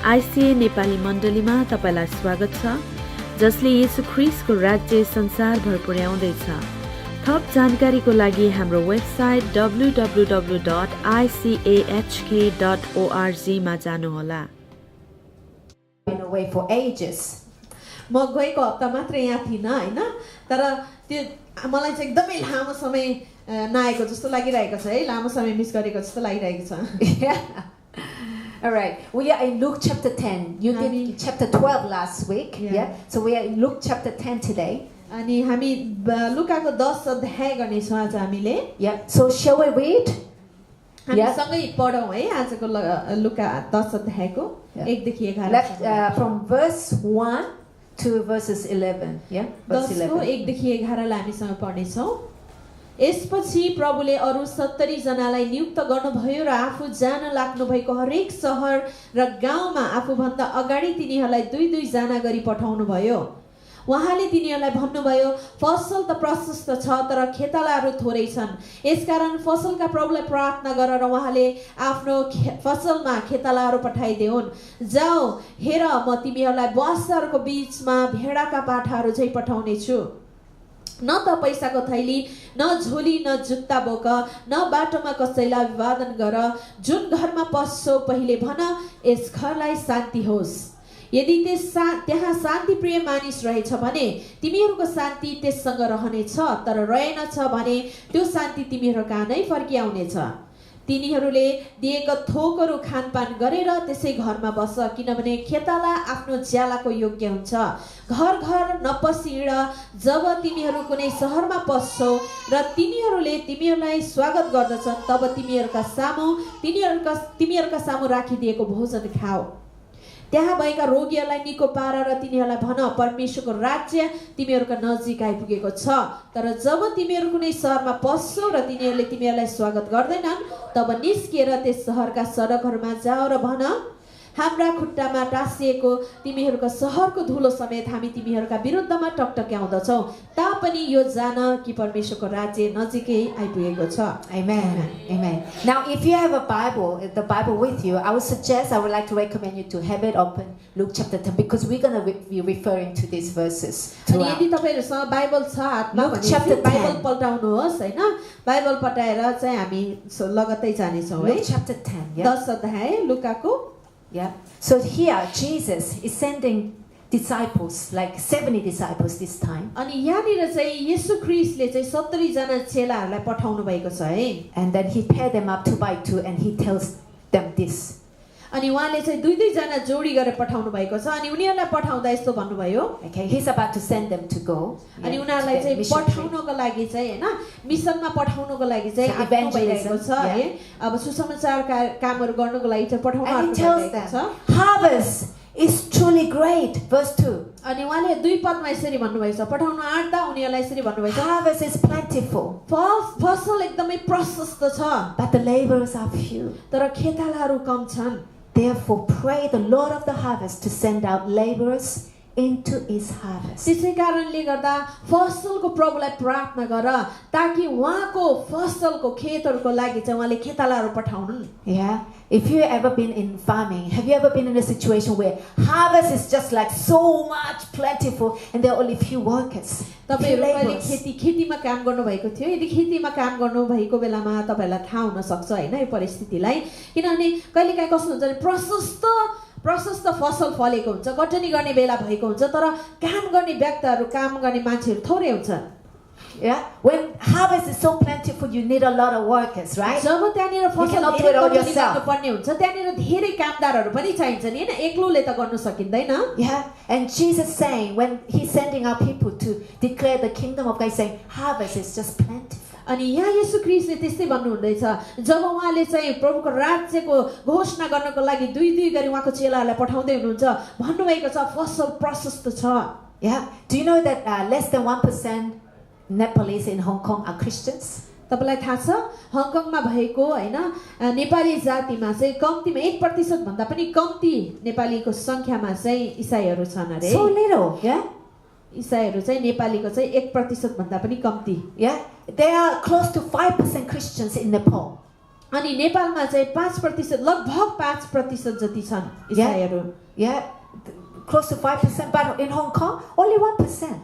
ICA Nepali मण्डलीमा तपाईलाई स्वागत छ, जसले येशू ख्रीष्टको राज्य संसारभर पुर्याउँदैछ। थप जानकारीको लागि हाम्रो वेबसाइट www.icahk.org मा जानुहोला। Been away for ages. म गएको हप्ता मात्र यहाँ थिइन हैन, तर त्यो मलाई चाहिँ एकदमै लामो समय नआएको जस्तो लागिरहेको छ है, लामो समय मिस गरेको जस्तो लागिरहेको छ। All right, we are in Luke chapter 10. You did chapter 12 last week. Yeah. So we are in Luke chapter 10 today. अनि हामी लुकाको 10 अध्याय गर्नेछौँ आज हामीले। Yeah. So shall we read? हामी सँगै पढौँ है आजको लुका 10 अध्यायको 1 देखि 11 from verse 1 to verses 11. Yeah. Verse 11. 1 देखि 11 लाई हामीसँग पढ्नेछौँ। यसपछि प्रभुले अरु 70 जनालाई नियुक्त गर्नुभयो र आफू जान लाग्नु भएको हरेक शहर र गाउँमा आफूभन्दा अगाडि तिनीहरूलाई 2-2 जना गरी पठाउनु भयो। उहाँले तिनीहरूलाई भन्नुभयो, फसल त प्रशस्त छ तर खेतालाहरू थोरै छन्। यसकारण फसलका प्रभुलाई प्रार्थना गर र उहाँले आफ्नो फसलमा खेतालाहरू पठाइदेऊन्। जाऊ, हेर म तिमीहरूलाई बस्ताहरूको बीचमा भेडाका पाठाहरू चाहिँ पठाउने छु। न त पैसाको थैली, न झोली, न जुत्ता बोक, न बाटोमा कसैलाई अभिवादन गर। जुन घरमा पस्छौ पहिले भन, यस घरलाई शान्ति होस्। यदि त्यहाँ शान्ति प्रिय मानिस रहेछ भने तिमीहरूको शान्ति त्यससँग रहनेछ, तर रहेनछ भने त्यो शान्ति तिमीहरू कहाँ नै फर्किआउनेछ। तिनीहरूले दिएका थोकहरू खानपान गरेर त्यसै घरमा बस, किनभने खेताला आफ्नो ज्यालाको योग्य हुन्छ। घर घर नपसिड, जब तिमीहरू कुनै शहरमा पस्छौ र तिनीहरूले तिमीहरूलाई स्वागत गर्दछन्, तब तिमीहरूका सामु राखिदिएको भोजन खाऊ। त्यहाँ भएका रोगीहरूलाई निको पार र तिनीहरूलाई भन, परमेश्वरको राज्य तिमीहरूका नजिक आइपुगेको छ। तर जब तिमीहरू कुनै शहरमा पस्छौ र तिनीहरूले तिमीहरूलाई स्वागत गर्दैनन्, तब निस्केर त्यस शहरका सडकहरूमा जाऊ र भन, हाम्रा खुट्टामा टाँसिएको तिमीहरूका शहरको धुलो समेत हामी तिमीहरूका विरुद्धमा टकटक्याउँदछौँ। तापनि यो जान कि परमेश्वरको राज्य नजिकै आइपुगेको छ। Amen. Amen. Now, if you have the Bible with you, I would like to recommend you to have it open, Luke chapter 10, because we're going to be referring to these verses. अनि यदि तपाईहरुसँग Bible छ हातमा भने Bible पल्टाउनुहोस् हैन, Bible पल्टाएर चाहिँ हामी लगत्तै जाने छौं है। Luke chapter 10, yeah. 10 अध्याय लुकाको। Yeah. So here Jesus is sending disciples, like 70 disciples this time. अनि यहाँनिर चाहिँ येशू ख्रीष्टले चाहिँ 70 जना चेलाहरूलाई पठाउनु भएको छ है। And then he paired them up 2 by 2 and he tells them this. अनि उहाँले चाहिँ 2-2 जना जोडी गरेर पठाउनु भएको छ। अनि उनीहरूलाई पठाउँदा यस्तो भन्नुभयो, okay, he's about to send them to go. अनि उनीहरूलाई चाहिँ पठाउनको लागि चाहिँ हैन, मिसनमा पठाउनुको लागि चाहिँ भइरहेको छ है। अब सुसमाचारका कामहरू गर्नको लागि चाहिँ पठाउनु भएको छ। Harvest is truly great. Verse 2. अनि उहाँले 2 पदमा यसरी भन्नुभएको छ, पठाउन आँट्दा उनीहरूलाई यसरी भन्नुभएको छ, harvest is plentiful. फसल एकदमै प्रशस्त छ, but the laborers are few. तर खेतालाहरू कम छन्। Therefore pray the Lord of the harvest to send out laborers into his harvest. त्यसै कारणले गर्दा फसलको प्रभुलाई प्रार्थना गर ताकि उहाँको फसलको खेतहरूको लागि चाहिँ उहाँले खेतालाहरू पठाउनुन्। Yeah. If you ever been in farming, have you ever been in a situation where harvest is just like so much plentiful and there are only few workers? तपाईहरु कहिले खेतीमा काम गर्नु भएको थियो? यदि खेतीमा काम गर्नु भएको बेलामा तपाईलाई थाहा हुन सक्छ हैन यो परिस्थितिलाई, किनभने कहिलेकाहीँ कस्तो हुन्छ भने प्रशस्त फसल फलेको हुन्छ, कटनी गर्ने बेला भएको हुन्छ, तर काम गर्ने व्यक्तिहरु, काम गर्ने मान्छेहरु थोरै हुन्छन्। Yeah, when harvest is so plentiful, you need a lot of workers, right? जब त्यहाँनिर फसल धेरै कटनी गर्नुपर्ने हुन्छ, त्यहाँनिर धेरै कामदारहरु पनि चाहिन्छन् हैन, एक्लोले त गर्न सकिँदैन। Yeah, and Jesus saying when he's sending out people to declare the kingdom of God, saying harvest is just plentiful. अनि यहाँ येशू ख्रीष्टले त्यस्तै भन्नुहुँदैछ, जब उहाँले चाहिँ प्रभुको राज्यको घोषणा गर्नको लागि 2-2 गरी उहाँको चेलाहरूलाई पठाउँदै हुनुहुन्छ, भन्नुभएको छ फसल प्रशस्त छ। Yeah, do you know that less than 1% Nepalese in Hong Kong are Christians? तपाईलाई थाहा छ हङकङमा भएको हैन नेपाली जातिमा चाहिँ कम्तीमा 1% भन्दा पनि कम्ती नेपालीको संख्यामा चाहिँ ईसाईहरू छन् अरे। So little, yeah? ईसाईहरू चाहिँ नेपालीको चाहिँ 1% भन्दा पनि कम्ती। Yeah, there are close to 5% Christians in Nepal. अनि नेपालमा चाहिँ 5% लगभग 5% जति छन् इसाईहरू Yeah, close to 5%, but in Hong Kong, only 1%.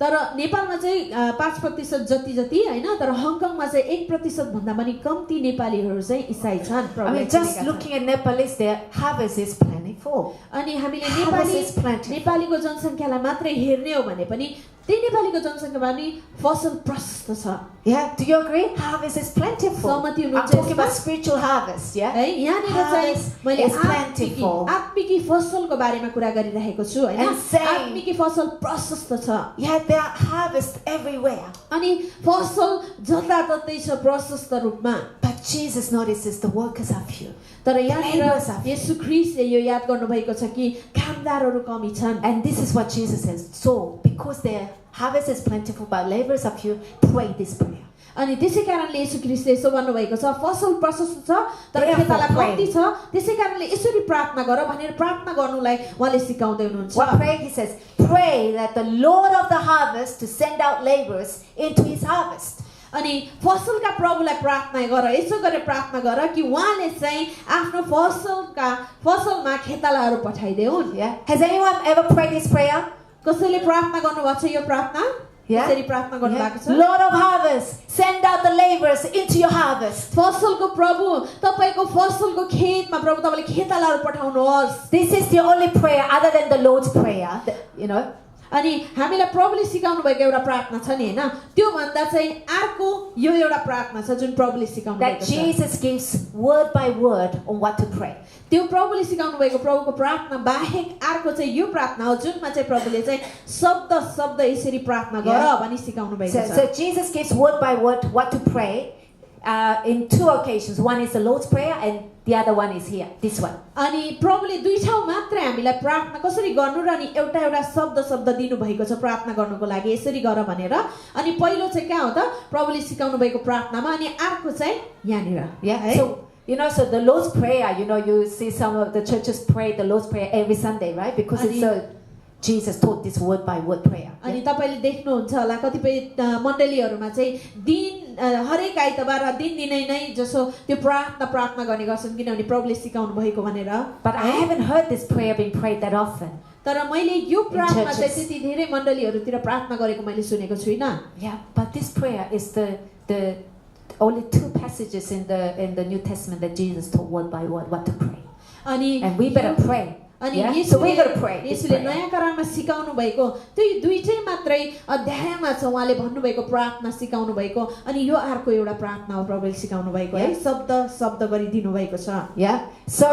तर नेपालमा चाहिँ 5% जति हैन तर हङकङमा चाहिँ 1% भन्दा पनि कम्ती नेपालीहरू चाहिँ इसाई छन् I mean, just looking at Nepalese, their harvest is plentiful. अनि हामीले Harvest is plentiful. नेपालीको जनसङ्ख्यालाई मात्रै हेर्ने हो भने पनि त्यही नेपालीको जनसङ्ख्यामा पनि फसल प्रशस्त छ Yeah, do you agree? Harvest is plentiful. सहमति I'm हुनुहुन्छ talking यसमा? about spiritual harvest, yeah? है यहाँनिर चाहिँ Harvest मैले is plentiful. आत्मिकी फसलको बारेमा कुरा गरिरहेको छु हैन And saying- आत्मिकी फसल प्रशस्त छ Yeah, there are harvests everywhere. अनि फसल जताततै छ प्रशस्त रूपमा But Jesus notices the workers are few. तर laborers यहाँनिर are येशू ख्रीष्टले यो याद गर्नुभएको छ कि कामदारहरू कमी छन् And this is what Jesus says. So, because their harvest is plentiful, but laborers are few, pray this prayer. अनि त्यसै कारणले येशू ख्रीष्टले यसो भन्नुभएको छ फसल प्रशस्त छ तर Therefore खेताला pray. कम्ती छ त्यसै कारणले यसरी प्रार्थना गर भनेर प्रार्थना गर्नुलाई उहाँले सिकाउँदै हुनुहुन्छ What pray? He says, pray that the Lord of the harvest to send out laborers into his harvest. अनि फसलका प्रभुलाई प्रार्थना गर यसो गरेर प्रार्थना गर कि उहाँले चाहिँ आफ्नो फसलमा खेतालाहरू पठाइदेऊन् Yeah. Has anyone ever prayed this prayer? कसैले प्रार्थना गर्नुभएको छ यो प्रार्थना Yeah. यसरी प्रार्थना गर्नुभएको छ Lord of harvest, send out the laborers into your harvest. फसलको प्रभु तपाईको फसलको खेतमा प्रभु तपाईले खेतालाहरू पठाउनुहोस् This is the only prayer other than the Lord's prayer. You know. अनि हामीलाई प्रभुले सिकाउनु भएको एउटा प्रार्थना छ नि हैन त्यो भन्दा चाहिँ अर्को यो एउटा प्रार्थना छ जुन प्रभुले सिकाउनु That भएको छ Jesus gives word by word on what to pray. त्यो प्रभुले सिकाउनु भएको प्रभुको प्रार्थना बाहेक अर्को चाहिँ यो प्रार्थना हो जुनमा चाहिँ प्रभुले चाहिँ शब्द यसरी प्रार्थना गर Yeah. भनी सिकाउनु भएको So छ Jesus gives word by word what to pray in two occasions. One is the Lord's prayer and the other one is here, this one. अनि प्रभुले दुई ठाउँ मात्रै हामीलाई प्रार्थना कसरी गर्नु र अनि एउटा शब्द दिनु भएको छ प्रार्थना गर्नुको लागि यसरी गर भनेर अनि पहिलो चाहिँ कहाँ हो त प्रभुले सिकाउनु भएको प्रार्थनामा अनि अर्को चाहिँ यहाँनिर Yeah. है? So so the Lord's prayer, you see some of the churches pray the Lord's prayer every Sunday, right? Because it's Jesus taught this word by word prayer. अनि तपाईले देख्नुहुन्छ होला कतिपय मण्डलीहरुमा चाहिँ दिन हरेक आइतबार दिनै नै जसो त्यो प्रार्थना गर्ने गर्छन् किनभने प्रभुले सिकाउनु भएको भनेर But I haven't heard this prayer being prayed that often. तर मैले यो प्रार्थना चाहिँ churches. त्यति धेरै मण्डलीहरुतिर प्रार्थना गरेको मैले सुनेको छुइनँ Yeah, but this prayer is the only two passages in the New Testament that Jesus taught word by word what to pray. अनि And we better pray. अनि Yeah? So we gotta pray. this यसले prayer. नयाँ करारमा सिकाउनु भएको त्यो दुईटै मात्रै अध्यायमा छ उहाँले भन्नु भएको प्रार्थना सिकाउनु भएको अनि यो अर्को एउटा प्रार्थना हो प्रभुले सिकाउनु भएको है शब्द गरी दिनु भएको छ Yeah. So,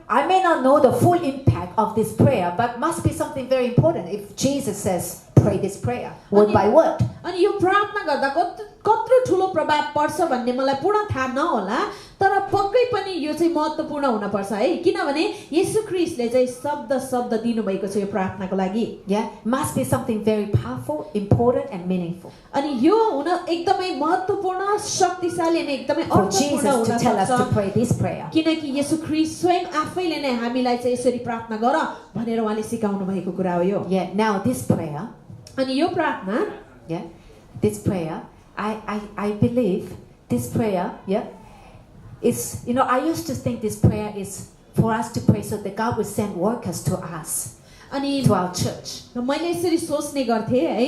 I may not know the full impact of this prayer, but must be something very important if Jesus says, pray this prayer, word by word. अनि यो प्रार्थना गर्दा कत्रो ठुलो प्रभाव पर्छ भन्ने मलाई पूर्ण थाहा नहोला तर पक्कै पनि यो चाहिँ महत्त्वपूर्ण हुन पर्छ है किनभने येशू ख्रीष्टले चाहिँ शब्द दिनु भएको छ यो प्रार्थनाको लागि Yeah. Must be something very powerful, important, and meaningful. अनि यो हुन एकदमै महत्त्वपूर्ण शक्तिशाली अनि एकदमै For अर्थपूर्ण Jesus to हुन tell us to सक्छ pray this prayer. किनकि येशू ख्रीष्ट स्वयं आफैले नै हामीलाई चाहिँ यसरी प्रार्थना गर भनेर उहाँले सिकाउनु भएको कुरा हो यो Yeah. Now this prayer, अनि यो प्रार्थना yeah, this prayer, I believe this prayer, yeah, is, I used to think this prayer is for us to pray so that God will send workers to us, अनि to our church. मैले यसरी सोच्ने गर्थे है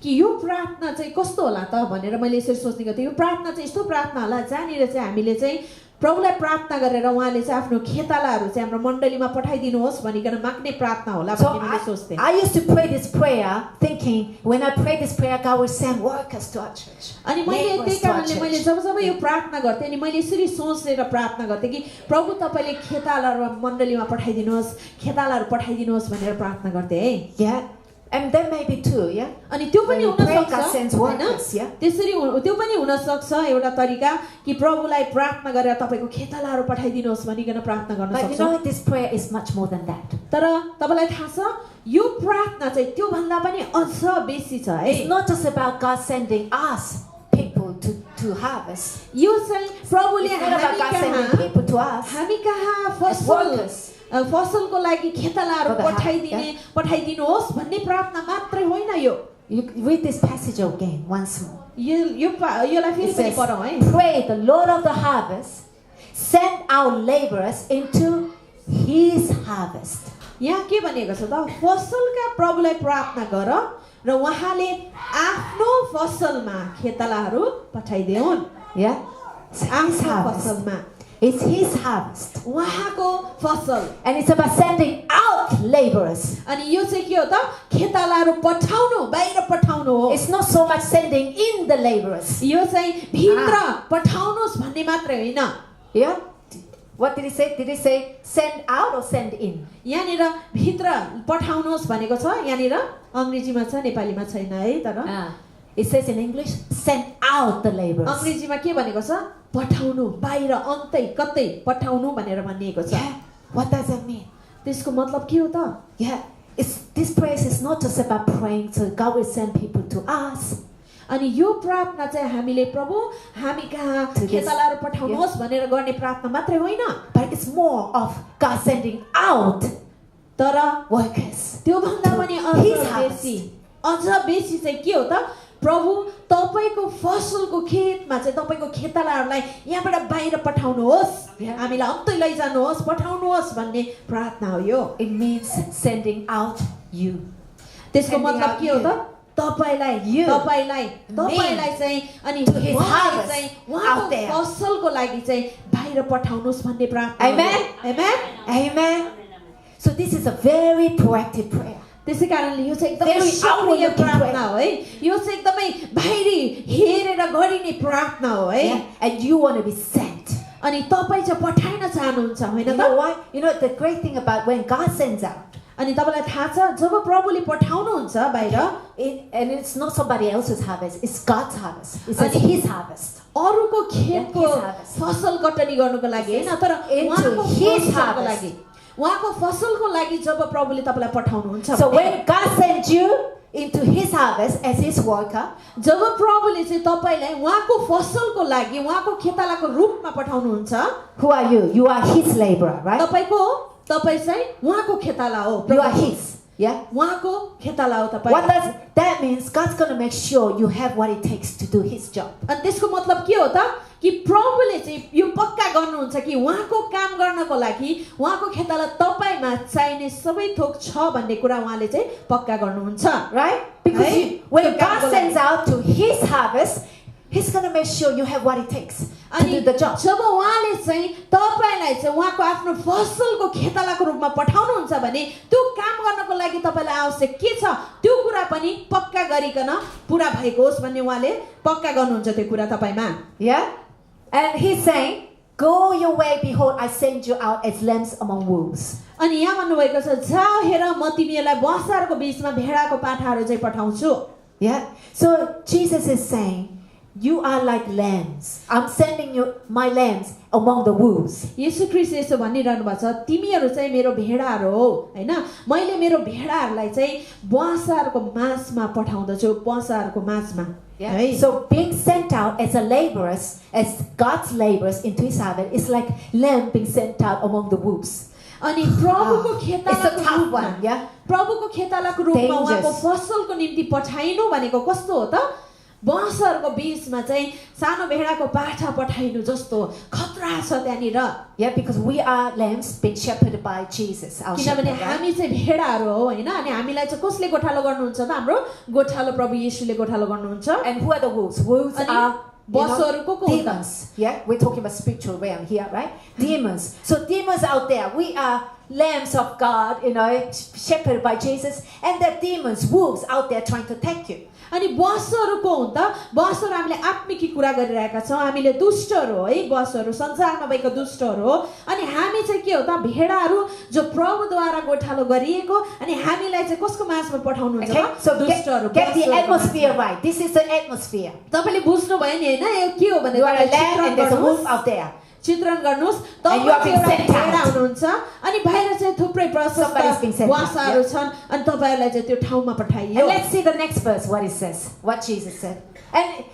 कि यो प्रार्थना चाहिँ कस्तो होला त भनेर मैले यसरी सोच्ने गर्थे यो प्रार्थना चाहिँ यस्तो प्रार्थना होला जहाँनिर चाहिँ हामीले चाहिँ प्रभुलाई प्रार्थना गरेर उहाँले चाहिँ आफ्नो खेतालाहरू चाहिँ हाम्रो मण्डलीमा पठाइदिनुहोस् भनिकन माग्ने प्रार्थना होला So भन्ने मैले सोच्थे I used to pray this prayer thinking when I pray this prayer, God will send workers to our church. अनि मैले Laborers त्यही to our कारणले मैले church. जब यो प्रार्थना गर्थेँ अनि मैले यसरी सोचेर प्रार्थना गर्थेँ कि प्रभु तपाईले खेतालाहरू मण्डलीमा पठाइदिनुहोस् खेतालाहरू पठाइदिनुहोस् भनेर प्रार्थना गर्थेँ है Yeah. And there may be two, yeah? अनि त्यो पनि When हुन we pray, God सक्छ sends हैन workers, yeah? त्यसरी त्यो पनि हुन सक्छ एउटा तरिका कि प्रभुलाई प्रार्थना गरेर तपाईको खेतालाहरू पठाइदिनुहोस् भनिकन प्रार्थना गर्न But सक्छ this prayer is much more than that. तर तपाईलाई थाहा छ यो प्रार्थना चाहिँ त्यो भन्दा पनि अझ बेसी छ है It's not just about God sending us people to harvest. यो चाहिँ प्रभुले It's not about God sending हामी people to us हामी कहाँ as workers. फसलको लागि खेतालाहरू For the पठाइदिनुहोस् भन्ने प्रार्थना मात्रै होइन यो You read this passage again once more. योलाई फेरि It पनि says, पढौँ है pray the Lord of the harvest send out laborers into his harvest. यहाँ के भनेको छ त फसलका प्रभुलाई प्रार्थना गर र उहाँले आफ्नो फसलमा खेतालाहरू पठाइदेऊन् Yeah? It's his आफ्नो harvest. फसलमा It's his harvest. उहाँको फसल And it's about sending out laborers. अनि यो चाहिँ के हो त खेतालाहरू पठाउनु बाहिर पठाउनु हो It's not so much sending in the laborers. यो चाहिँ भित्र पठाउनुस् भन्ने मात्रै होइन Yeah? What did he say? Did he say send out or send in? यहाँनिर भित्र पठाउनुहोस् भनेको छ यहाँनिर अङ्ग्रेजीमा छ नेपालीमा छैन है तर It says in English, send out the laborers. अङ्ग्रेजीमा के भनेको छ पठाउनु बाहिर अन्तै कतै पठाउनु भनेर भनिएको छ Yeah. What does that mean? त्यसको मतलब के हो त Yeah. This prayer is not just about praying so God will send people to us. अनि यो प्रार्थना चाहिँ हामीले प्रभु हामी कहाँ खेतालाहरू पठाउनुहोस् भनेर गर्ने प्रार्थना मात्रै होइन But it's more of God sending out तर workers. त्यो भन्दा पनि अझ बेसी चाहिँ के हो त प्रभु तपाईको फसलको खेतमा चाहिँ तपाईको खेतालाहरूलाई यहाँबाट बाहिर पठाउनुहोस् हामीलाई अन्तै लैजानुहोस् पठाउनुहोस् भन्ने प्रार्थना हो यो It means sending out you. त्यसको मतलब के हो त तपाईलाई चाहिँ अनि उहाँले चाहिँ उहाँको फसलको लागि चाहिँ बाहिर पठाउनुहोस् भन्ने प्रार्थना Amen. Amen. Amen. So this is a very proactive prayer. त्यसै कारणले यो चाहिँ एकदमै सक्रिय प्रार्थना हो है यो चाहिँ एकदमै बाहिरी हेरेर गरिने प्रार्थना हो है Yeah. And you want to be sent. अनि तपाईँ चाहिँ पठाइन चाहनुहुन्छ होइन You know त why? You know the great thing about when God sends out. अनि तपाईलाई थाहा छ जब प्रभुले पठाउनुहुन्छ बाहिर And it's not somebody else's harvest. It's God's harvest. It's अनि his harvest. अरूको खेतको His harvest. फसल कटनी गर्नुको लागि हैन तर उहाँको his फसलको harvest. लागि उहाँको फसलको लागि जब प्रभुले तपाईलाई पठाउनुहुन्छ So when God sends you into his harvest as his worker, जब प्रभुले चाहिँ तपाईलाई उहाँको फसलको लागि उहाँको खेतालाको रूपमा पठाउनुहुन्छ who are you? You are his laborer, right? तपाईँ चाहिँ उहाँको खेताला हो You are his. Yeah? उहाँको खेताला हो तपाईँ What does that means? God's going to make sure you have what it takes to do his job. अनि त्यसको मतलब के हो त कि प्रभुले चाहिँ यो पक्का गर्नुहुन्छ कि उहाँको काम गर्नको लागि उहाँको खेताला तपाईमा चाहिने सबै थोक छ भन्ने कुरा उहाँले चाहिँ पक्का गर्नुहुन्छ Right? Because when God sends out to his harvest, he's going to make sure you have what it takes to do the job. जब उहाँले चाहिँ तपाईलाई चाहिँ उहाँको आफ्नो फसलको खेतालाको रूपमा पठाउनुहुन्छ भने त्यो काम गर्नको लागि तपाईलाई आवश्यक के छ त्यो कुरा पनि पक्का गरिकन पूरा भएको होस् भन्ने उहाँले पक्का गर्नुहुन्छ त्यो कुरा तपाईमा Yeah? And he's saying, go your way, behold, I send you out as lambs among wolves. अनि यहाँ भन्नुभएको छ जाऊ हेर म तिमीहरूलाई बसारको बीचमा भेडाको पाठाहरू चाहिँ पठाउँछु Yeah? So Jesus is saying, you are like lambs. I'm sending you my lambs among the wolves. येशू ख्रीष्ट यसो भनिरहनु भएको छ तिमीहरू चाहिँ मेरो भेडाहरू हो हैन मैले मेरो भेडाहरूलाई चाहिँ बसारको मासमा पठाउँदछु बसारको मासमा Yeah? So being sent out as a laborers, as God's laborers into his harvest, is like lamb being sent out among the wolves. अनि प्रभुको It's a खेतालाको tough रूपमा one, yeah? प्रभुको खेतालाको रूपमा उहाँको Dangerous. फसलको निम्ति पठाइनु भनेको कस्तो हो त बसरको बीचमा चाहिँ सानो भेडाको पाठा पठाइनु जस्तो खतरा छ त्यहाँनिर Yeah, because we are lambs being shepherded by Jesus, our shepherd, किनभने right? हामी चाहिँ भेडाहरू हो हैन अनि हामीलाई चाहिँ कसले गोठालो गर्नुहुन्छ त हाम्रो गोठालो प्रभु येशूले गोठालो गर्नुहुन्छ And who are the wolves? Wolves अनि are बसहरूको को हुन्छ demons. Yeah, we're talking about spiritual realm here, right? Demons. So demons out there, we are lambs of God, shepherded by Jesus, and the demons, wolves out there trying to attack you. अनि बसहरू को हुन् त बसहरू हामीले आत्मिकी कुरा गरिरहेका छौं हामीले दुष्टहरू हो है बसहरू संसारमा भएको दुष्टहरू हो अनि हामी चाहिँ के हो त भेडाहरू जो प्रभुद्वारा गोठालो गरिएको अनि हामीलाई चाहिँ कसको मासमा पठाउनुहुन्छ Okay, so दुष्टहरू get the atmosphere right. This is the atmosphere. तपाईले बुझ्नु भयो नि हैन यो के हो भने You are a lamb and there's a wolf out there. चित्रण गर्नुस् And you are being तपाईं sent out. भेडा हुनुहुन्छ अनि बाहिर चाहिँ थुप्रै Somebody is being प्रशस्त sent out, वासाहरू छन् अनि तपाईहरुलाई चाहिँ त्यो ठाउँमा पठाइयो And let's see the next verse, what it says, what Jesus said. And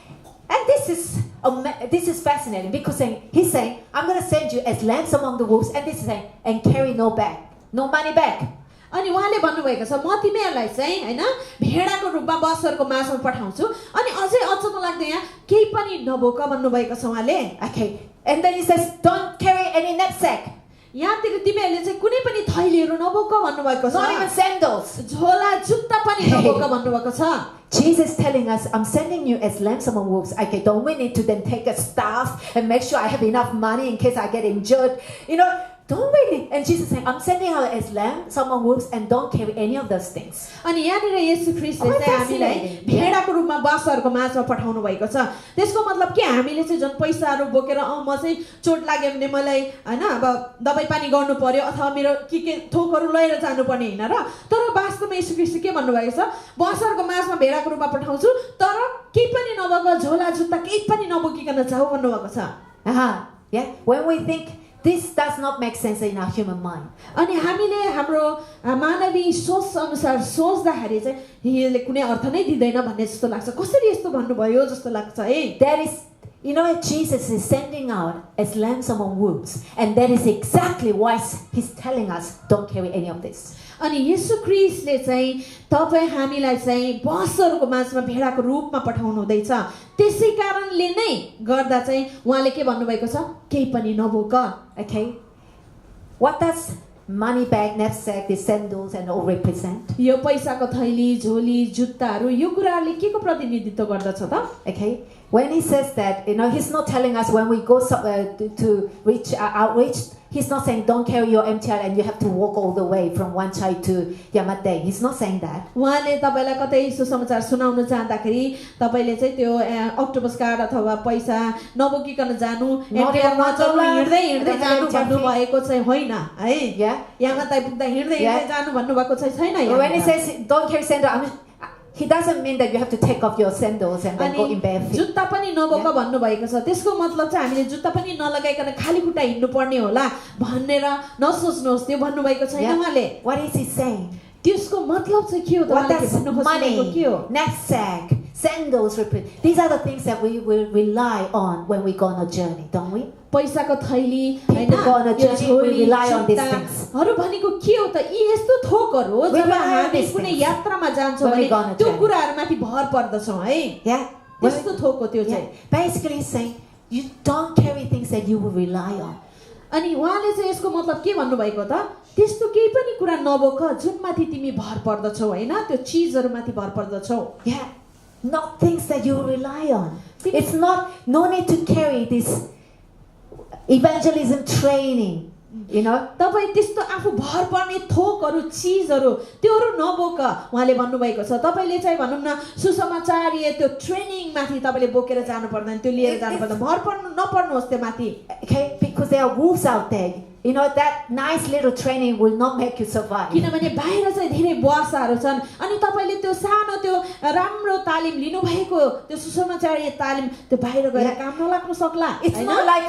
this is fascinating because he's saying, I'm going to send you as lambs among the wolves, and this is saying, and carry no bag, no money bag. अनि उहाँले भन्नुभएको छ म तिमीहरूलाई चाहिँ हैन भेडाको रूपमा बसहरूको मासमा पठाउँछु अनि अझै अचम्म लाग्दै यहाँ केही पनि नभोक भन्नुभएको छ उहाँले Okay, And then he says, don't carry any knapsack, यहाँतिर तिमीहरूले चाहिँ कुनै पनि थैलीहरू नबोक भन्नुभएको छ not even sandals. झोला जुत्ता पनि नबोक भन्नुभएको छ Jesus is telling us, I'm sending you as lambs among wolves. Okay, don't we need to then take a staff and make sure I have enough money in case I get injured? You know, don't we need? And Jesus is saying, I'm sending out as lambs among wolves and don't carry any of those things. अनि यहाँनिर येशू ख्रीष्टले चाहिँ हामीलाई भेडाको रूपमा बासहरूको माझमा पठाउनु भएको छ त्यसको मतलब के हामीले चाहिँ जन पैसाहरू बोकेर म चाहिँ चोट लाग्यो भने मलाई हैन अब दबाई पानी गर्नु पर्यो अथवा मेरो के थोकहरू लिएर जानु पर्ने हैन र तर वास्तवमा येशू ख्रीष्टले के भन्नुभएको छ बासहरूको माझमा भेडाको रूपमा पठाउँछु तर केही पनि नबोक झोला जुत्ता केही पनि नबोकिकन जाऊ भन्नुभएको छ Yeah, when we think this does not make sense in our human mind. अनि हामीले हाम्रो मानवीय सोच अनुसार सोच्दाखेरि चाहिँ यसले कुनै अर्थ नै दिदैन भन्ने जस्तो लाग्छ कसरी यस्तो भन्नुभयो जस्तो लाग्छ है That is, you know, Jesus is sending out as lambs among wolves, and that is exactly why he's telling us don't carry any of this. अनि येशू ख्रीष्टले चाहिँ तपाई हामीलाई चाहिँ बाँसहरूको माझमा भेडाको रूपमा पठाउनु हुँदैछ त्यसै कारणले नै गर्दा चाहिँ उहाँले के भन्नुभएको छ केही पनि नबोक Okay, what does money bag, knapsack, the sandals and all represent? यो पैसाको थैली झोली जुत्ताहरू यो कुराहरूले के को प्रतिनिधित्व गर्दछ त Okay, when he says that, you know, he's not telling us when we go to reach outreach. He's not saying don't carry your MTR and you have to walk all the way from one side to Yamate. He's not saying that. उहाँले तपाईलाई कतै सुसमाचार सुनाउन जाँदाखेरि तपाईले चाहिँ त्यो octopus card अथवा पैसा नबोकिकन जानु एमटीआर नचल्नु हिँड्दै हिँड्दै जानु भन्नु भएको चाहिँ होइन है Yeah. यामाताई पुग्दा हिँड्दै हिँड्दै जानु भन्नु भएको चाहिँ छैन When he says don't carry sandals, he doesn't mean that you have to take off your sandals and then go in bare feet. जुत्ता पनि नबोक भन्नु भएको छ त्यसको मतलब चाहिँ हामीले जुत्ता पनि नलगाइकन खाली खुट्टा हिँड्नु पर्ने होला भनेर नसोच्नुहोस् त्यो भन्नु भएको छैन उहाँले What is he saying? त्यसको मतलब चाहिँ के हो त What उहाँले does भन्नु खोजेको के हो money, knapsack, sandals represent? These are the things that we will rely on when we go on a journey, don't we? पैसाको थैली हैन People go on a यो journey, we झोली rely on these things. जुत्ताहरू भनेको के हो त यी यस्तो थोकहरू हो We जब rely on हामी these कुनै things. यात्रामा जान्छौँ When we भने go on a त्यो journey. कुराहरुमाथि भर पर्दछौँ है Yeah. त्यस्तो थोक हो त्यो Yeah. चाहिँ Basically he's saying you don't carry things that you will rely on. अनि उहाँले चाहिँ यसको मतलब के भन्नुभएको त त्यस्तो केही पनि कुरा नबोक जुनमाथि तिमी भर पर्दछौ हैन त्यो चीजहरुमाथि भर पर्दछौ Yeah. Not things that you rely on. It's not, no need to carry this evangelism training, you know. तपाई त्यस्तो आफू भर पर्ने थोकहरु चीजहरु त्योहरु नबोक उहाँले भन्नुभएको छ तपाईले चाहिँ भनौं न सुसमाचारीय त्यो ट्रेनिङ माथि तपाईले बोकेर जानु पर्दैन त्यो लिएर जानु पर्दैन भर पर्नु नपर्नुहोस् त्यो माथि Okay, because there are wolves out there. You know, that nice little training will not make you survive. किनभने बाहिर चाहिँ धेरै बुवासाहरु छन् अनि तपाईले त्यो सानो त्यो राम्रो तालिम लिनु भएको त्यो सुसमाचारीय तालिम त्यो बाहिर गएर काम नलाग्नु सक्ला It's not like,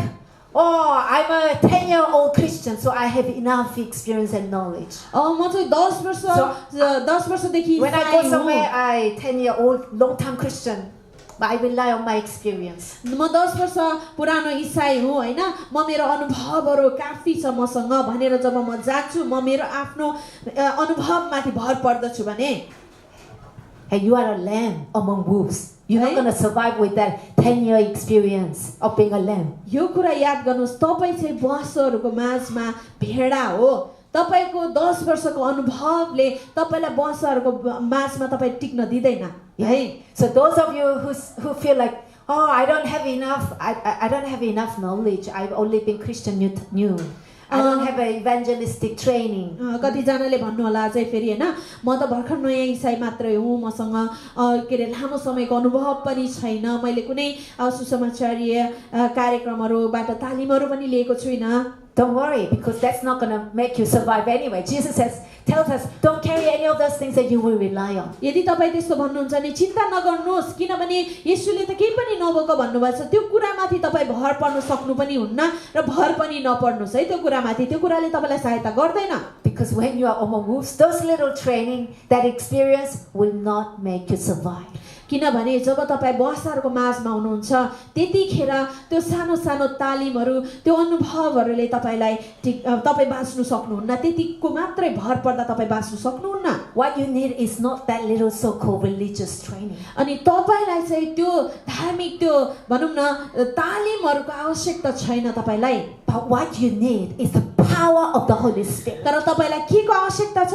oh, I'm a 10-year-old Christian, so I have enough experience and knowledge. म चाहिँ 10 वर्षदेखि When I go somewhere, I 10-year-old long-time Christian, but I rely on my experience. म 10 वर्ष पुरानो ईसाई हुँ हैन म मेरो अनुभवहरु काफी छ मसँग भनेर जब म जान्छु म मेरो आफ्नो अनुभवमाथि भर पर्दछु भने Hey, you are a lamb among wolves. You're not going to survive with that 10-year experience of being a lamb. यो कुरा याद गर्नुस् तपाई चाहिँ बसहरुको माझमा भेडा हो तपाईको 10 वर्षको अनुभवले तपाईलाई बसहरुको माझमा तपाई टिक्न दिदैन है So those of you who feel like, oh, I don't have enough knowledge. I've only been Christian new. I don't have an evangelistic training. कति जनाले भन्नु होला चाहिँ फेरि हैन म त भर्खर नयाँ ईसाई मात्रै हुँ मसँग के रे लामो समयको अनुभव पनि छैन मैले कुनै सुसमाचारीय कार्यक्रमहरुबाट तालिमहरु पनि लिएको छुइनँ Don't worry, because that's not going to make you survive anyway. Jesus tells us, don't carry any of those things that you will rely on. यदि तपाई त्यस्तो भन्नुहुन्छ नि चिन्ता नगर्नुहोस् किनभने येशूले त केही पनि नबोक भन्नुभएको छ त्यो कुरामाथि तपाई भर पर्न सक्नु पनि हुन्न र भर पनि नपर्नुस् है त्यो कुरामाथि त्यो कुराले तपाईलाई सहायता गर्दैन Because when you are among wolves, those little training, that experience will not make you survive. किनभने जब तपाईँ बसारको माझमा हुनुहुन्छ त्यतिखेर त्यो सानो सानो तालिमहरू त्यो अनुभवहरूले तपाईलाई तपाईँ बाँच्नु सक्नुहुन्न त्यतिको मात्रै भर पर्दा तपाईँ बाँच्नु सक्नुहुन्न What you need is not that little so-called religious training. अनि तपाईलाई चाहिँ त्यो धार्मिक त्यो भनौँ न तालिमहरूको आवश्यकता छैन तपाईलाई But what you need is the power of the Holy Spirit. तर तपाईलाई के को आवश्यकता छ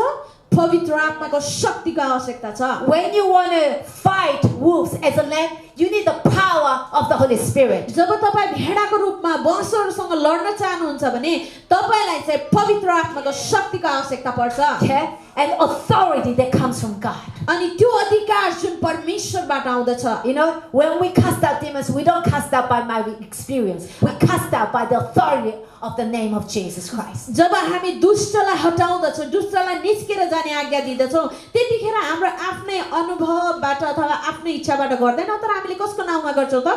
पवित्र आत्माको शक्तिको आवश्यकता छ When you want to fight wolves as a lamb, you need the power of the Holy Spirit. जब तपाईँ भेडाको रूपमा वंशहरूसँग लड्न चाहनुहुन्छ भने तपाईलाई चाहिँ पवित्र आत्माको शक्तिको आवश्यकता पर्छ Okay? And authority that comes from God. अनि त्यो अधिकार जुन परमेश्वरबाट आउँदछ You know, when we cast out demons, we don't cast out by my experience. We cast out by the authority of the name of Jesus Christ. जब हामी दुष्टलाई हटाउँदछौँ दुष्टलाई निस्केर जाने आज्ञा दिँदछौँ त्यतिखेर हाम्रो आफ्नै अनुभवबाट अथवा आफ्नै इच्छाबाट गर्दैनौँ तर हामीले कसको नाउँमा गर्छौँ त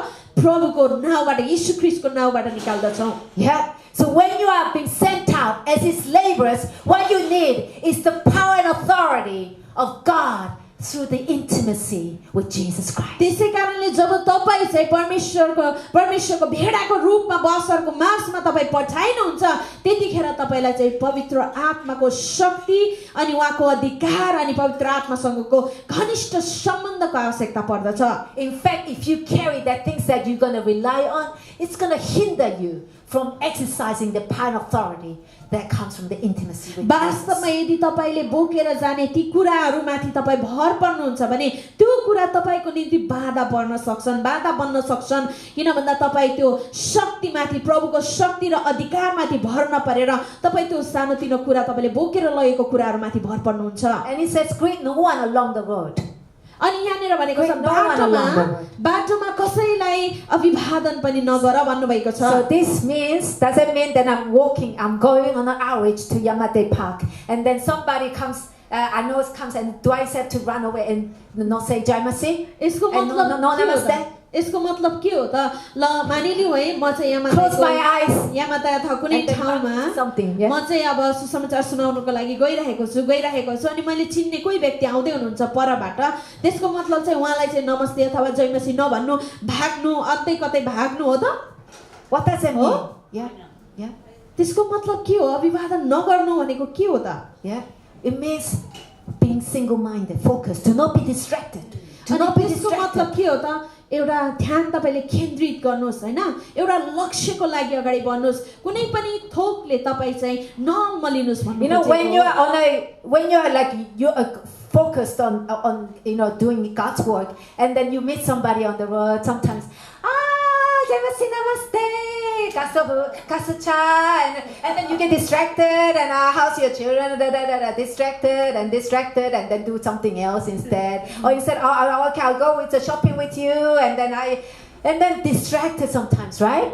प्रभुको नाउँबाट यीशु ख्रीष्टको नाउँबाट निकाल्दछौँ Yeah. So when you are being sent out as his laborers, what you need is the power and authority of God through the intimacy with Jesus Christ. त्यसै कारणले जब तपाईँ चाहिँ परमेश्वरको भेडाको रूपमा बसरको मासमा तपाईँ पठाइनुहुन्छ त्यतिखेर तपाईलाई चाहिँ पवित्र आत्माको शक्ति अनि उहाँको अधिकार अनि पवित्र आत्मासँगको घनिष्ठ सम्बन्धको आवश्यकता पर्दछ In fact, if you carry that things that you're going to rely on, it's going to hinder you from exercising the power and authority that comes from the intimacy with वास्तवमा Jesus. यदि तपाईले बोकेर जाने ती कुराहरूमाथि तपाईँ भर पर्नुहुन्छ भने त्यो कुरा तपाईको निम्ति बाधा पर्न सक्छन् बाधा बन्न सक्छन् किन भन्दा तपाईँ त्यो शक्तिमाथि प्रभुको शक्ति र अधिकारमाथि भर नपरेर तपाईँ त्यो सानोतिनो कुरा तपाईले बोकेर लगेको कुराहरूमाथि भर पर्नुहुन्छ And he says, greet no one along the road. अनि यहाँनिर भनेको छ बाटोमा कसैलाई अभिवादन पनि नगर भन्नुभएको छ So this doesn't mean that I'm walking, I'm going on an outreach to Yamate Park, and then somebody comes, I know it comes, and do I have to run away and not say Jai Masi? यसको And मतलब no के हो namaste? त? यसको मतलब के हो त ल मानिलिउँ है म चाहिँ Close my eyes. यहाँमाता अथवा कुनै And then ठाउँमा something, yeah. म चाहिँ अब सुसमाचार सुनाउनको लागि गइरहेको छु अनि मैले चिन्ने कोही व्यक्ति आउँदै हुनुहुन्छ परबाट त्यसको मतलब चाहिँ उहाँलाई चाहिँ नमस्ते अथवा जयमसी नभन्नु भाग्नु अन्तै कतै भाग्नु हो त What does it mean? Oh? Yeah, yeah, त्यसको मतलब के हो अभिवादन नगर्नु भनेको के हो त yeah. It means being single-minded, focused. Do not be distracted. Do अनि not be त्यसको मतलब distracted. के हो त एउटा ध्यान तपाईले केन्द्रित गर्नुहोस् हैन एउटा लक्ष्यको लागि अगाडि बढ्नुहोस् कुनै पनि थोकले तपाई चाहिँ नमलिनुस् भन्नु You know, when you are like you are focused on doing God's work, and then you meet somebody on the road, sometimes namaste, kasucha, and then you get distracted, and how's your children? Distracted, and then do something else instead. Or you said, okay, I'll go with the shopping with you, and then distracted sometimes, right?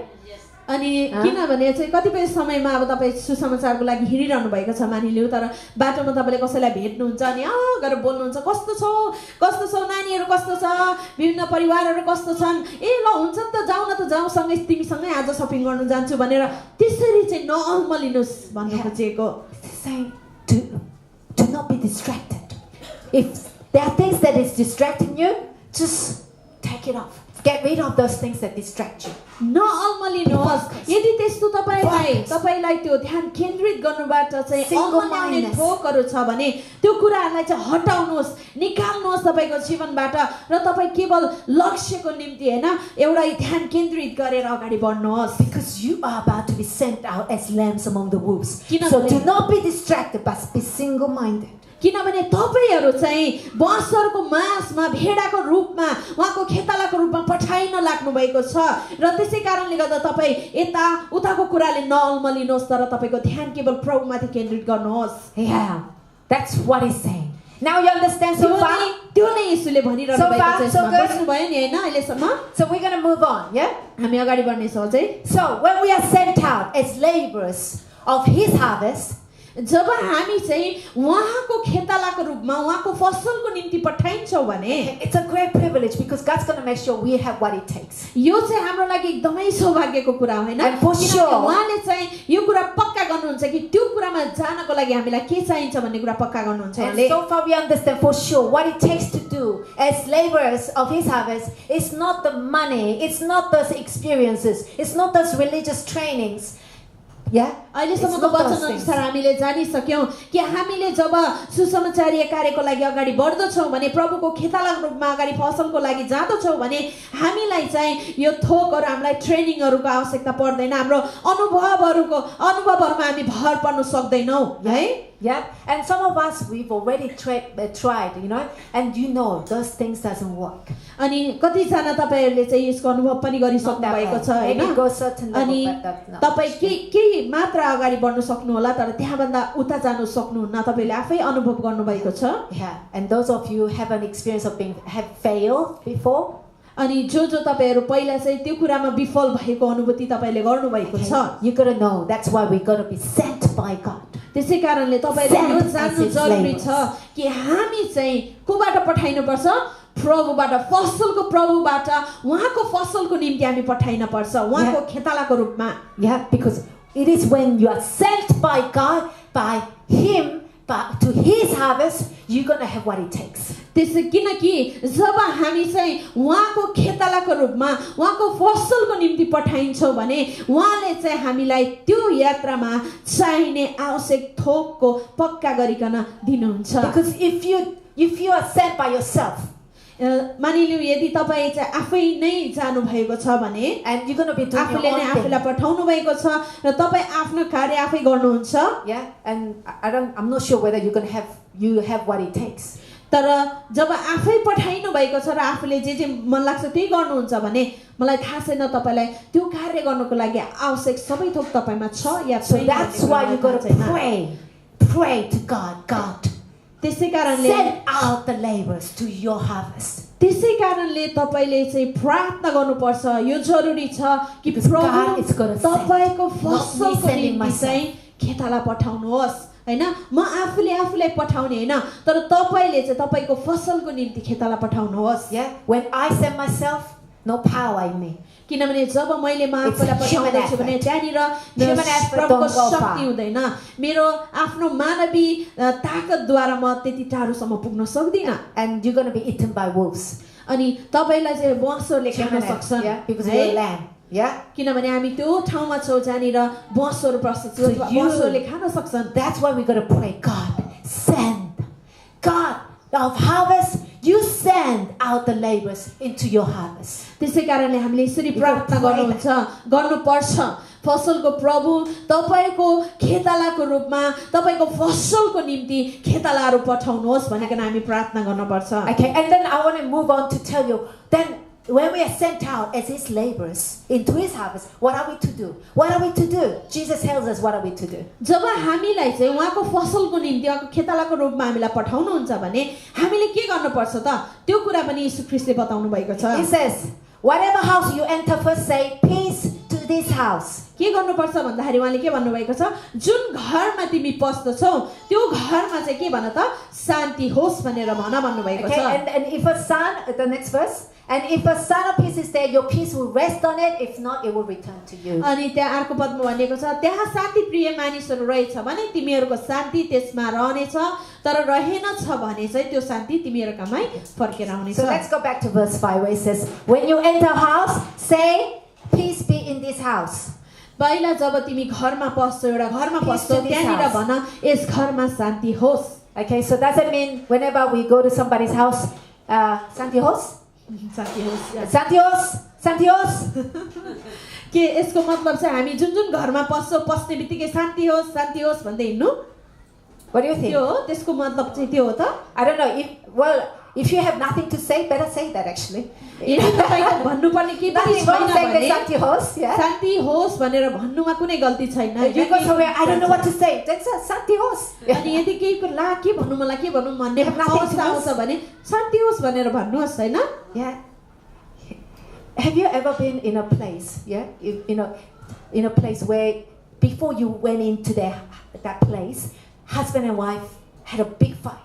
अनि किनभने चाहिँ कतिपय समयमा अब तपाई सुसमाचारको लागि हिँडिरहनु भएको छ मानिलिउ तर बाटोमा तपाईले कसैलाई भेट्नुहुन्छ अनि गरेर बोल्नुहुन्छ कस्तो छौ नानीहरु कस्तो छ विभिन्न परिवारहरु कस्तो छन् ए ल हुन्छ नि त जाऊ सँगै तिमीसँगै आज शपिङ गर्न जान्छु भनेर त्यसरी चाहिँ नअल्मलिनुस् भन्नु खोजेको Saying do not be distracted. If there are things that is distracting you, just take it off. Get rid of those things that distract you. नअल्मलिनुहोस् यदि त्यस्तो तपाईलाई त्यो ध्यान केन्द्रित गर्नुबाट चाहिँ अल्मल्याउने थोकहरु छ भने त्यो कुराहरुलाई चाहिँ हटाउनुहोस् निकाल्नुहोस् तपाईको जीवनबाट र तपाई केवल लक्ष्यको निम्ति हैन एउटै ध्यान केन्द्रित गरेर अगाडि बढ्नुहोस् Because you are about to be sent out as lambs among the wolves. So do not be distracted, but be single-minded. किनभने तपाईहरु चाहिँ बसरको मासमा भेडाको रूपमा उहाँको खेतालाको रूपमा पठाइन लाग्नु भएको छ र त्यसै कारणले गर्दा तपाई यता उताको कुराले नअल्मलिनुहोस् तर तपाईको ध्यान केवल प्रभुमाथि केन्द्रित गर्नुहोस् Yeah, that's what he's saying. Now you understand so far? त्यो नै येशूले भनिरहनु भएको छ बुझ्नु भयो नि हैन अहिलेसम्म So we're going to move on, yeah? हामी अगाडि बढ्ने छौं चाहिँ So when we are sent out as laborers of his harvest, जब हामी चाहिँ उहाँको खेतालाको रूपमा उहाँको फसलको निम्ति पठाइन्छौँ भने It's a great privilege because God's going to make sure we have what it takes. यो चाहिँ हाम्रो लागि एकदमै सौभाग्यको कुरा हो हैन And for किनकि sure. उहाँले चाहिँ यो कुरा पक्का गर्नुहुन्छ कि त्यो कुरामा जानको लागि हामीलाई के चाहिन्छ भन्ने कुरा पक्का गर्नुहुन्छ And उहाँले so far we understand for sure what it takes to do as laborers of His harvest is not the money, it's not those experiences, it's not those religious trainings. Yeah? अहिलेसम्मको वचन अनुसार हामीले जानिसक्यौं कि हामीले जब सुसमाचारीय कार्यको लागि अगाडि बढ्दछौं भने प्रभुको खेतालाको रूपमा अगाडि फसलको लागि जाँदछौं भने हामीलाई चाहिँ यो थोकहरु हामीलाई ट्रेनिङहरुको आवश्यकता पर्दैन हाम्रो अनुभवहरुमा हामी भर पर्न सक्दैनौं है Yeah, and some of us we've already tried, you know, and you know those things doesn't work. अनि कति जना तपाईहरुले चाहिँ यसको अनुभव पनि गरिसक्नु भएको छ हैन अनि तपाई के मात्र अगाडि बढ्न सक्नु होला तर त्यहाँ भन्दा उता जानु सक्नुहुन्न तपाईले आफै अनुभव गर्नु भएको छ Yeah, and those of you have an experience of have failed before. अनि जो तपाईहरु पहिला चाहिँ त्यो कुरामा विफल भएको अनुभूति तपाईले गर्नु भएको छ You got to know that's why we got to be sent by God. त्यसै कारणले तपाईले यो जान्नु जरुरी छ कि हामी चाहिँ कोबाट पठाइनु पर्छ प्रभुबाट फसलको प्रभुबाट उहाँको फसलको निम्ति हामी पठाइन पर्छ उहाँको खेतालाको रूपमा Yeah, because it is when you are sent by God, by Him, to His harvest, you're going to have what it takes. त्यसै किनकि जब हामी चाहिँ उहाँको खेतालाको रूपमा उहाँको फसलको निम्ति पठाइन्छौं भने उहाँले चाहिँ हामीलाई त्यो यात्रामा चाहिने आवश्यक थोकको पक्का गरिकन दिनुहुन्छ Because if you are sent by yourself, मानिलिउ यदि तपाई चाहिँ आफै नै जानु भएको छ भने and you're going to be doing आफूले नै आफूलाई पठाउनु भएको छ र तपाई आफ्नो कार्य आफै गर्नुहुन्छ yeah, and I'm not sure whether you have what it takes. तर जब आफै पठाइनु भएको छ र आफूले जे मन लाग्छ त्यही गर्नुहुन्छ भने मलाई थाहा छैन तपाईलाई त्यो कार्य गर्नको लागि आवश्यक सबै थोक तपाईमा छ या छैन. So that's why you got to pray to God. त्यसै कारणले send out the laborers to your harvest. त्यसै कारणले तपाईले चाहिँ प्रार्थना गर्नुपर्छ यो जरुरी छ कि प्रभु तपाईको फसलको निम्ति चाहिँ खेताला पठाउनुहोस् हैन म आफूलाई पठाउने हैन तर तपाईले चाहिँ तपाईको फसलको निम्ति खेताला पठाउनुहोस् Yeah, when I send myself, no power in me. किनभने जब मैले म आफूलाई पठाउँछु भने त्यहाँनिर प्रभुको शक्ति हुँदैन मेरो आफ्नो मानवी ताकतद्वारा म त्यति टाढोसम्म पुग्न सक्दिन And you're going to be eaten by wolves. अनि तपाईलाई चाहिँ बसोले खान सक्छन् because you're a lamb. Yeah, किनभने हामी त्यो ठाउँमा छौं जहाँनिर बसोहरु प्रस्तुत छ बसोले खान सक्छन्. That's why we got to pray, God, send God of harvest, you send out the laborers into your harvest. त्यसै कारणले हामीले यसरी प्रार्थना गर्नुपर्छ फसलको प्रभु तपाईको खेतालाको रूपमा तपाईको फसलको निम्ति खेतालाहरु पठाउनुहोस् भनेर हामी प्रार्थना गर्नुपर्छ. Okay, and then I want to move on to tell you then when we are sent out as His laborers into His harvest, what are we to do? What are we to do? Jesus tells us what are we to do. जब हामीलाई चाहिँ उहाँको फसलको निम्ति उहाँको खेतालाको रूपमा हामीलाई पठाउनुहुन्छ भने हामीले के गर्नुपर्छ त त्यो कुरा पनि येशू ख्रीष्टले बताउनु भएको छ. He says, whatever house you enter, first say peace to this house. के गर्नुपर्छ भन्दाखेरि उहाँले के भन्नुभएको छ जुन घरमा तिमी पस्दछौ त्यो घरमा चाहिँ के भन त शान्ति होस् भनेर भन्नुभएको छ. And if a son, the next verse, and if a son of peace is there, your peace will rest on it. If not, it will return to you. अनि त्यहाँ अर्को पदमा भनिएको छ त्यहाँ शान्ति प्रिय मानिसहरू रहेछ भने तिमीहरूको शान्ति त्यसमा रहनेछ तर रहेन छ भने चाहिँ त्यो शान्ति तिमीहरूकामै फर्केर आउनेछ. So let's go back to verse 5 where it says, when you enter a house, say peace be in this house. पहिला जब तिमी घरमा पस्छौ एउटा घरमा पस्छौ त्यहाँनिर भन यस घरमा शान्ति होस्. Okay, so does it mean whenever we go to somebody's house, शान्ति होस्? शान्ति होस्? के यसको मतलब चाहिँ हामी जुन घरमा पस्ने बित्तिकै शान्ति होस् भन्दै हिँड्नु? What do you think? त्यो त्यसको मतलब चाहिँ त्यो हो त? I don't know. If you have nothing to say, better say that actually. यदि तपाईको भन्नुपर्ने के पनि छैन भने शान्ति होस्, yeah. शान्ति होस् भनेर भन्नुमा कुनै गल्ती छैन. You go somewhere, I don't know what to say. That's शान्ति होस्. अनि यदि केहीको ला के भन्नु मलाई के भन्नु भन्ने अवस्था आउँछ भने शान्ति होस् भनेर भन्नुहोस् हैन? Yeah. Have you ever been in a place, in a place where before you went into that place, husband and wife had a big fight.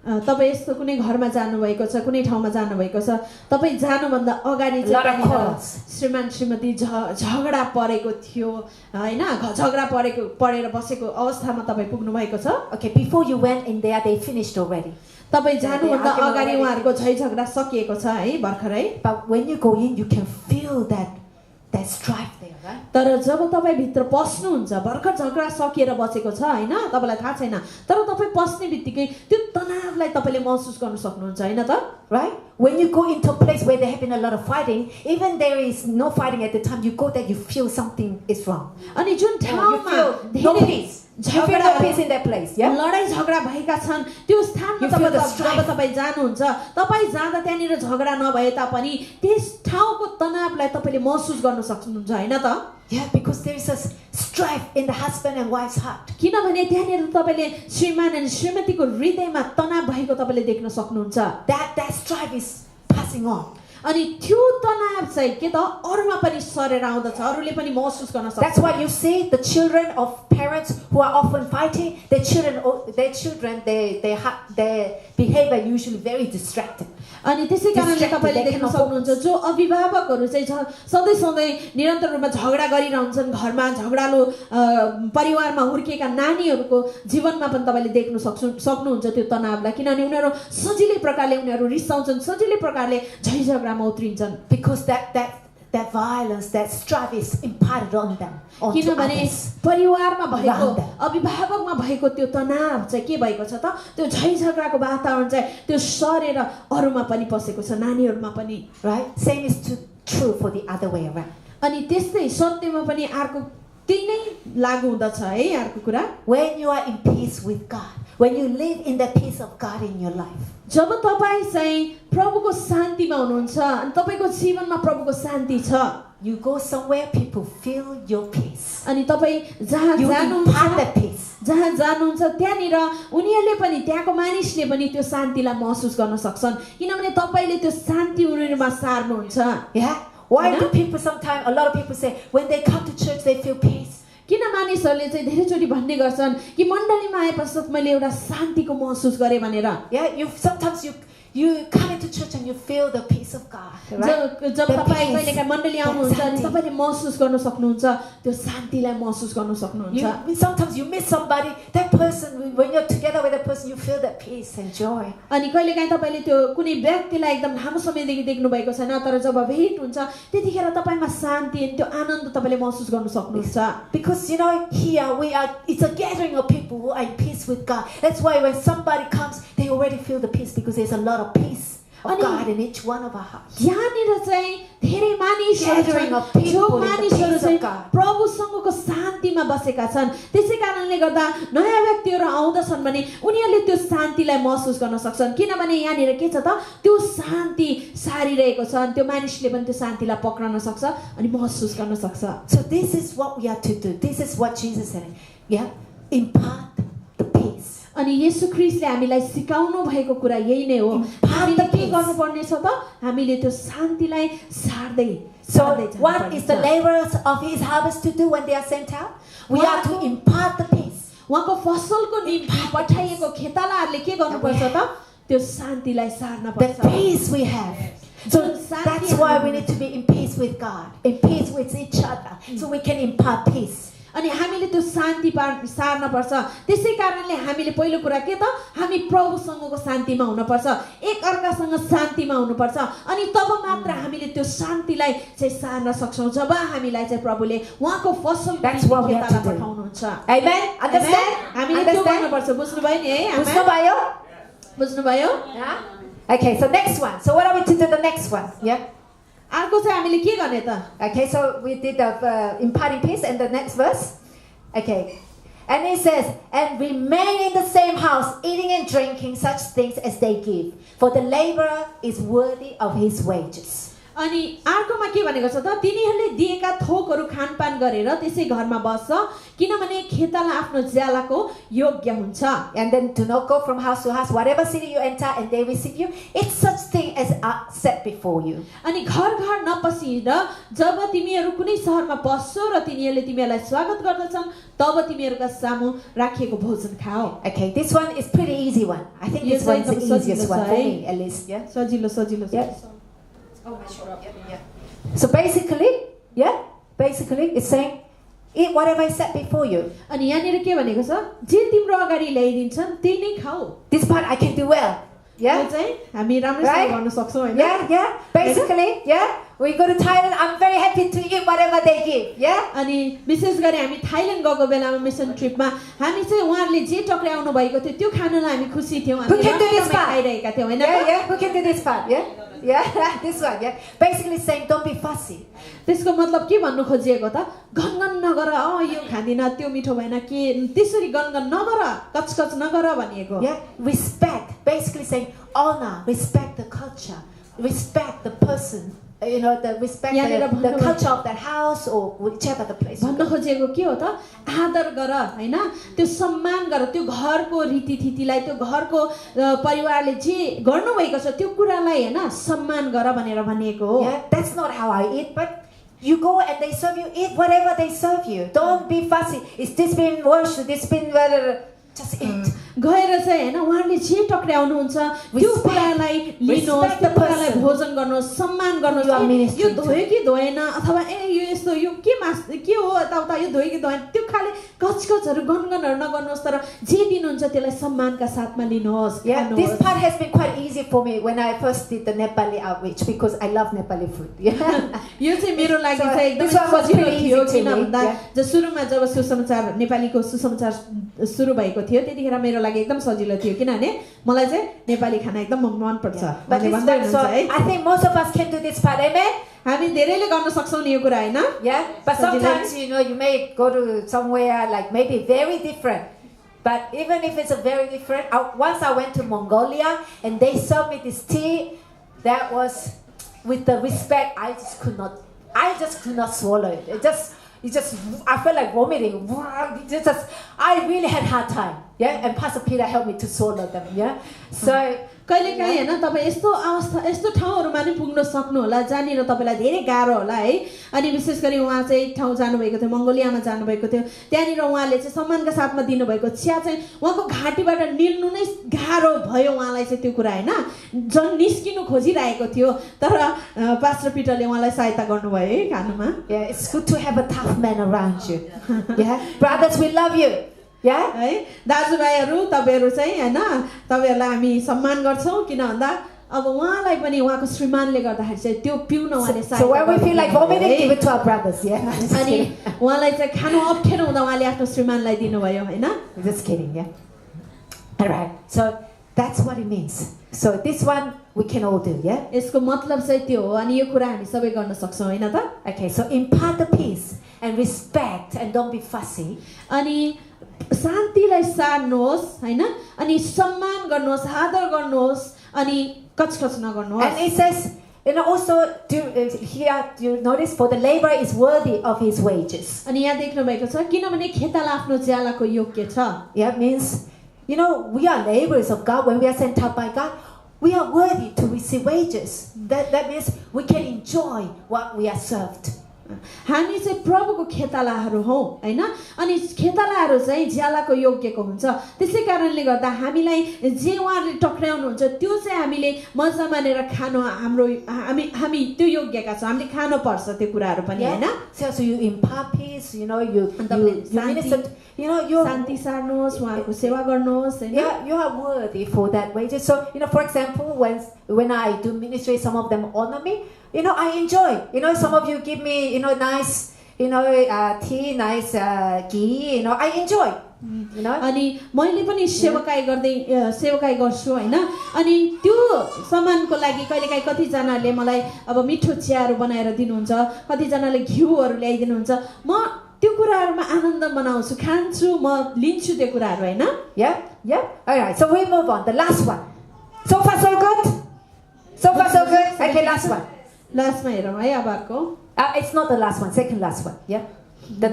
तपाईँ यस्तो कुनै घरमा जानुभएको छ, कुनै ठाउँमा जानुभएको छ, तपाईँ जानुभन्दा अगाडि A lot of चाहिँ quarrels. श्रीमान श्रीमती झगडा परेको थियो हैन, झगडा परेर बसेको अवस्थामा तपाईँ पुग्नु भएको छ। Okay, before you went in there, they finished already. तपाईँ जानुभन्दा argument अगाडि already. उहाँहरूको झगडा सकिएको छ है भर्खरै। But when you go in, you can feel that strife there, right? तर जब तपाईँ भित्र पस्नुहुन्छ, भर्खर झगडा सकिएर बसेको छ हैन, तपाईलाई थाहा छैन, तर तपाईँ पस्ने बित्तिकै त्यो तनावलाई तपाईले महसुस गर्न सक्नुहुन्छ हैन त? Right? When you go into a place where there have been a lot of fighting, even there is no fighting at the time, you go there, you feel something is wrong. अनि जुन You ठाउँमा feel no peace. You feel no peace in that place, yeah? लडाई झगडा भएका छन्, त्यो स्थानमा You feel the job strife. तपाईँ जानुहुन्छ, तपाईँ जाँदा त्यहाँनिर झगडा नभए तापनि त्यस ठाउँको तनावलाई तपाईले महसुस गर्न सक्नुहुन्छ हैन त? Yeah, because there is a strife in the husband and wife's heart. किनभने त्यहाँनिर तपाईले श्रीमान अनि श्रीमतीको हृदयमा तनाव भएको तपाईले देख्न सक्नुहुन्छ। That strife is passing on. अनि त्यो तनाव चाहिँ के त अरूमा पनि सरेर आउँदछ, अरूले पनि महसुस गर्न सक्छ। That's why you see the children of parents who are often fighting, their behavior usually very distracted. अनि त्यसै कारणले तपाईले They देख्न cannot सक्नुहुन्छ जो अभिभावकहरू चाहिँ सधैँ सधैँ निरन्तर रूपमा झगडा गरिरहन्छन्, घरमा झगडालु परिवारमा हुर्केका नानीहरूको जीवनमा पनि तपाईले देख्न सक्नुहुन्छ त्यो तनावलाई, किनभने उनीहरू सजिलै प्रकारले उनीहरू रिसाउँछन्, सजिलै प्रकारले झैझगडामा उत्रिन्छन्। Because that violence, that strife is imparted on them. किनभने परिवारमा भएको अभिभावकमा भएको त्यो तनाव चाहिँ के भएको छ त, त्यो झैझगडाको वातावरण चाहिँ त्यो सरेर अरूमा पनि पसेको छ, नानीहरूमा पनि। Right? Same is true for the other way around. अनि त्यस्तै सत्यमा पनि अर्को त्यही नै लागू हुँदछ है अर्को कुरा। When you are in peace with God, when you live in the peace of God in your life, जब तपाईँ चाहिँ प्रभुको शान्तिमा हुनुहुन्छ अनि तपाईको जीवनमा प्रभुको शान्ति छ, you go somewhere, people feel your peace. अनि तपाईँ जहाँ You impart that जानुहुन्छ peace. जहाँ जानुहुन्छ त्यहाँनिर उनीहरूले पनि त्यहाँको मानिसले पनि त्यो शान्तिलाई महसुस गर्न सक्छन्, किनभने तपाईले त्यो शान्ति उनीहरूमा सार्नुहुन्छ। Yeah? Why do people sometimes, a lot of people say, when they come to church, they feel peace? किन मानिसहरूले चाहिँ धेरैचोटि भन्ने गर्छन् कि मण्डलीमा आएपश्चात मैले एउटा शान्तिको महसुस गरेँ भनेर। Yeah, sometimes you come into church and you feel the peace of God. Right? जब तपाईँ कहिलेकाहीँ मण्डली आउनुहुन्छ अनि तपाईले महसुस गर्न सक्नुहुन्छ, त्यो शान्तिलाई महसुस गर्न सक्नुहुन्छ। Sometimes you miss somebody, that person, when you're together with that person, you feel that peace and joy. अनि कहिलेकाहीँ तपाईले त्यो कुनै व्यक्तिलाई एकदम लामो समयदेखि देख्नु भएको छैन, तर जब भेट हुन्छ त्यतिखेर तपाईमा शान्ति अनि त्यो आनन्द तपाईले महसुस गर्न सक्नुहुन्छ। Because here it's a gathering of people who are in peace with God. That's why when somebody comes, they already feel the peace because there's a lot of peace of God in each one of our hearts. यहाँनिर चाहिँ धेरै मानिसहरू छन् जो मानिसहरू चाहिँ प्रभुसँगको शान्तिमा बसेका छन्, त्यसै कारणले गर्दा नयाँ व्यक्तिहरू आउँदछन् भने उनीहरूले त्यो शान्तिलाई महसुस गर्न सक्छन्, किनभने यहाँनिर के छ त त्यो शान्ति सारिरहेको छ अनि त्यो मानिसले पनि त्यो शान्तिलाई पक्रन सक्छ अनि महसुस गर्न सक्छ। So this is what we are to do. This is what Jesus said. Yeah, impart the peace. अनि येशू ख्रीष्टले हामीलाई सिकाउनु भएको कुरा यही नै हो। हामीले के गर्नुपर्ने छ त, हामीले त्यो शान्तिलाई सार्दै So what is the laborers of his harvest to do when they are sent out? We are to impart the peace. उहाँको फसलको निम्ति पठाइएको खेतालाहरूले के गर्नुपर्छ त, त्यो शान्तिलाई सार्न पर्छ। The peace we have. So that's why we need to be in peace with God, in peace with each other, so we can impart peace. अनि हामीले त्यो शान्ति सार्न पर्छ। त्यसै कारणले हामीले पहिलो कुरा के त, हामी प्रभुसँगको शान्तिमा हुनुपर्छ, एक अर्कासँग शान्तिमा हुनुपर्छ, अनि तब मात्र हामीले त्यो शान्तिलाई चाहिँ सार्न सक्छौँ जब हामीलाई चाहिँ प्रभुले उहाँको फसल पठाउनुहुन्छ। Amen. Understand? हामीले त्यो गर्नुपर्छ। बुझ्नुभयो नि है? बुझ्नुभयो? Okay, so next one. So what are we to do the next one? Yeah. अर्को चाहिँ हामीले के गर्ने त? Okay, so we did the imparting peace and the next verse. Okay. And it says, and remain in the same house, eating and drinking such things as they give, for the laborer is worthy of his wages. अनि अर्कोमा के भनेको छ त तिनीहरूले दिएका थोकहरू खानपान गरेर त्यसै घरमा बस्छ किनभने खेताला आफ्नो ज्यालाको योग्य हुन्छ And then do not go from house to house, whatever city you enter and they receive you, it's such thing as set before you. अनि घर घर नपसिएर जब तिमीहरू कुनै शहरमा पस्छौ र तिनीहरूले तिमीहरूलाई स्वागत गर्दछन् तब तिमीहरूका सामु राखिएको भोजन खाओ Okay, this one is pretty easy one. I think this one is the easiest one for me, at least. Yeah. सजिलो Yeah. Oh, sure. Yeah. So basically, it's saying, eat whatever is set before you. अनि यहाँनिर के भनेको छ जे तिम्रो अगाडि ल्याइदिन्छन् त्यही नै खाऊ This part I can do well. Yeah. यो चाहिँ हामी राम्रोसँग गर्न सक्छौं हैन Yeah. Basically, we go to Thailand. I'm very happy to eat whatever they give. Yeah. अनि विशेष गरी हामी थाइल्यान्ड गएको बेलामा मिसन ट्रिपमा हामी चाहिँ उहाँहरूले जे टक्राउनु भएको थियो त्यो खानलाई हामी खुसी थियौं Who can do this part? खाइरहेका थियौं हैन Yeah. Who can do this part? Yeah. This one. Yeah. Basically saying, don't be fussy. त्यसको मतलब के भन्नु खोजिएको त गनगन नगर यो खादिन त्यो मिठो भएन के त्यसरी गनगन नगर कचकच नगर भनिएको Yeah. Respect. Basically saying, honor, respect the culture, respect the person. You know, the respect the culture of that house or whichever the place. भन्न खोजेको के हो त आदर गर हैन त्यो सम्मान गर त्यो घरको रीतिथितिलाई त्यो घरको परिवारले जे गर्नु भएको छ त्यो कुरालाई हैन सम्मान गर भनेर भनिएको हो Yeah, that's not how I eat, but you go and they serve you, eat whatever they serve you. Don't be fussy. Is this been washed? This been just eat. गएर चाहिँ हैन उहाँले जे टक्राउनुहुन्छ त्यो कुरालाई लिनुहोस् त्यो कुरालाई भोजन गर्नुहोस् सम्मान गर्नुहोस् यो धोयो कि धोएन अथवा यो यस्तो यो के हो यताउता यो धोयो कि धोएन त्यो खाले कचकचहरू गनगनहरू नगर्नुहोस् तर जे दिनुहुन्छ त्यसलाई सम्मानका साथमा लिनुहोस् Yeah, this part has been quite easy for me when I first did the Nepali outreach because I love Nepali food. Yeah. यो चाहिँ मेरो लागि चाहिँ एकदमै सजिलो थियो किन भन्दा सुरुमा जब सुसमाचार नेपालीको सुसमाचार सुरु भएको थियो त्यतिखेर मेरो लागि एकदम सजिलो थियो किनभने मलाई चाहिँ नेपाली खाना एकदम मन पर्छ भन्ने भन्दै हुनुहुन्छ है I think most of us can do this part. Amen. हामी धेरैले गर्न सक्छौं नि यो कुरा हैन Yeah, but sometimes you may go to somewhere like maybe very different. But even if it's a very different, once I went to Mongolia and they served me this tea, that was with the respect I just could not swallow it. I felt like vomiting. I really had a hard time. Yeah, and Pastor Peter helped me to swallow them. Yeah, so कहिलेकाहीँ हैन तपाईं यस्तो अवस्था यस्तो ठाउँहरुमा नि पुग्न सक्नु होला जहाँनिर तपाईलाई धेरै गाह्रो होला है अनि विशेष गरी उहाँ चाहिँ एक ठाउँ जानु भएको थियो मंगोलियामा जानु भएको थियो त्यहाँनिर उहाँले चाहिँ सम्मानका साथमा दिनु भएको चिया चाहिँ उहाँको घाँटीबाट निल्नु नै गाह्रो भयो उहाँलाई चाहिँ त्यो कुरा हैन जन निस्किनु खोजिरहेको थियो तर पास्टर पिटरले उहाँलाई सहायता गर्नुभयो है खानुमा Yeah, it's good to have a tough man around you. Yeah, brothers, we love you. Yeah, है दाजुभाइहरु तपाईहरु चाहिँ हैन तपाईहरुलाई हामी सम्मान गर्छौं किन भन्दा अब उहाँलाई पनि उहाँको श्रीमानले गर्दाखेरि चाहिँ त्यो पिउन उहाँले so when we feel like vomiting, give it to our brothers. Yeah, अनि उहाँलाई चाहिँ खानु अप्ठ्यारो हुँदा उहाँले आफ्नो श्रीमानलाई दिनुभयो हैन just kidding. Yeah, all right, so that's what it means. So this one we can all do. Yeah, यसको मतलब चाहिँ त्यो हो अनि यो कुरा हामी सबै गर्न सक्छौं हैन त okay, so impart the peace and respect and don't be fussy. अनि शान्तिलाई सार्नुहोस् हैन अनि सम्मान गर्नुहोस् आदर गर्नुहोस् अनि कचकच नगर्नुहोस् And it says, also here you notice for the laborer is worthy of his wages. अनि यहाँ देख्नु भएको छ किनभने खेताला आफ्नो ज्यालाको योग्य छ Yeah, means we are laborers of God. When we are sent out by God, we are worthy to receive wages. That means we can enjoy what we are served. हामी चाहिँ प्रभुको खेतालाहरू हौ हैन अनि खेतालाहरू चाहिँ ज्यालाको योग्यको हुन्छ त्यसै कारणले गर्दा हामीलाई जे उहाँले टक्राउनुहुन्छ त्यो चाहिँ हामीले मजा मानेर खानु हाम्रो हामी त्यो योग्यका छौं हामीले खानु पर्छ त्यो कुराहरू पनि हैन So you impart peace, you minister, शान्ति सार्नुहोस् उहाँको सेवा गर्नुहोस् हैन Yeah, you are worthy for that wages. So for example, when I do ministry, some of them honor me. I enjoy. Some of you give me, nice, tea, nice ghee. I enjoy. अनि मैले पनि सेवाकाई गर्छु हैन अनि त्यो सम्मानको लागि कहिलेकाहीँ कति जनाले मलाई अब मिठो चियाहरू बनाएर दिनुहुन्छ कति जनाले घिउहरू ल्याइदिनुहुन्छ म त्यो कुराहरुमा आनन्द मनाउँछु खान्छु म लिन्छु त्यो कुराहरु हैन Yeah. All right, so we move on. The last one. So far so good. Okay, last one. लास्टमा हेरौँ है अब अर्को It's not the last one, second last one. Yeah, the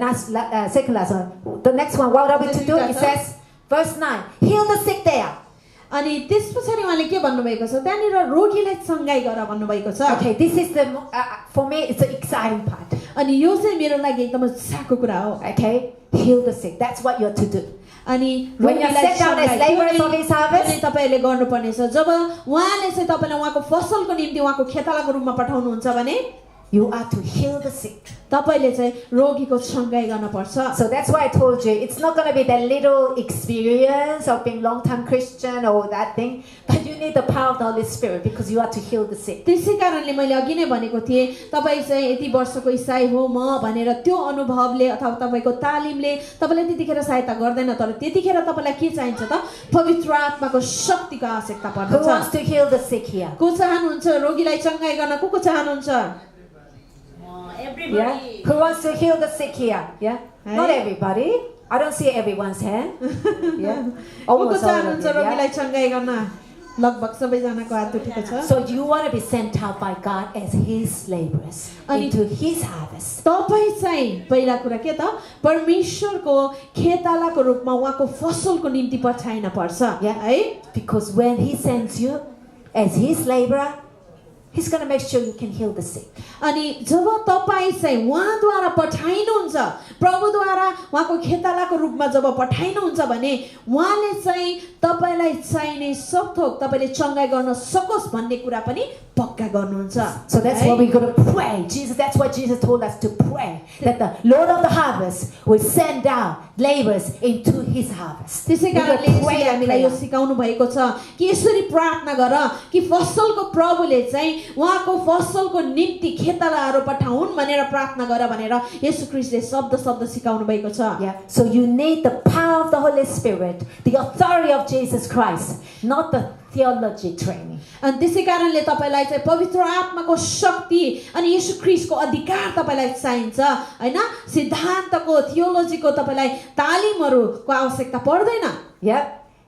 second last one. The next one, what are we to do? It says, verse 9, heal the sick there. अनि त्यस पछाडि उहाँले के भन्नुभएको छ त्यहाँनिर रोगीलाई चङ्गाई गर भन्नुभएको छ Okay, this is the for me it's the exciting part. अनि यो चाहिँ मेरो लागि एकदम उत्साहको कुरा हो Okay, heal the sick. That's what you're to do. अनि When you sit down as laborers of his harvest, तपाईहरुले गर्नुपर्नेछ जब उहाँले चाहिँ तपाईलाई उहाँको फसलको निम्ति उहाँको खेतालाको रूपमा पठाउनुहुन्छ भने you are to heal the sick. तपाईले चाहिँ रोगीको चङ्गाई गर्न पर्छ So that's why I told you it's not going to be that little experience of being long-time Christian or that thing, but you need the power of the Holy Spirit because you are to heal the sick. त्यसै कारणले मैले अघि नै भनेको थिएँ तपाई चाहिँ यति वर्षको ईसाई हो म भनेर त्यो अनुभवले अथवा तपाईको तालिमले तपाईलाई त्यतिखेर सहायता गर्दैन तर त्यतिखेर तपाईलाई के चाहिन्छ त पवित्र आत्माको शक्तिको आवश्यकता Who पर्दछ wants to heal the sick here? को चाहनुहुन्छ रोगीलाई चङ्गाई गर्न को चाहनुहुन्छ Yeah. Who wants to heal the sick here? Yeah. Not everybody. I don't see everyone's hand. Yeah. को Almost all of चाहनुहुन्छ you, रोगीलाई yeah. चङ्गाई गर्न लगभग सबैजनाको हात उठेको छ So you want to be sent out by God as His laborers into His harvest. तपाई चाहिँ पहिला कुरा के त परमेश्वरको खेतालाको रूपमा उहाँको फसलको निम्ति पठाइन पर्छ Yeah. है Because when He sends you as His laborer, He's going to make sure you can heal the sick. अनि जब तपाई चाहिँ उहाँद्वारा पठाइनुहुन्छ प्रभुद्वारा उहाँको खेतालाको रूपमा जब पठाइनुहुन्छ भने उहाँले चाहिँ तपाईलाई चाहिने सब थोक तपाईले चङ्गाई गर्न सकोस् भन्ने कुरा पनि पक्का गर्नुहुन्छ So that's why we're going to pray. That's why Jesus told us to pray that the Lord of the harvest will send out laborers into His harvest. त्यसै कारणले यसले हामीलाई यो सिकाउनु भएको छ कि यसरी प्रार्थना गर कि फसलको प्रभुले चाहिँ उहाँको फसलको निम्ति खेतालाहरू पठाउन् भनेर प्रार्थना गर भनेर येशू ख्रीष्टले शब्द सिकाउनु भएको छ Yeah. So you need the power of the Holy Spirit, the authority of Jesus Christ, not the theology training. अनि त्यसै कारणले तपाईलाई चाहिँ पवित्र आत्माको शक्ति अनि येशू ख्रीष्टको अधिकार तपाईलाई चाहिन्छ हैन सिद्धान्तको थियोलोजीको तपाईलाई तालिमहरुको आवश्यकता पर्दैन Yeah.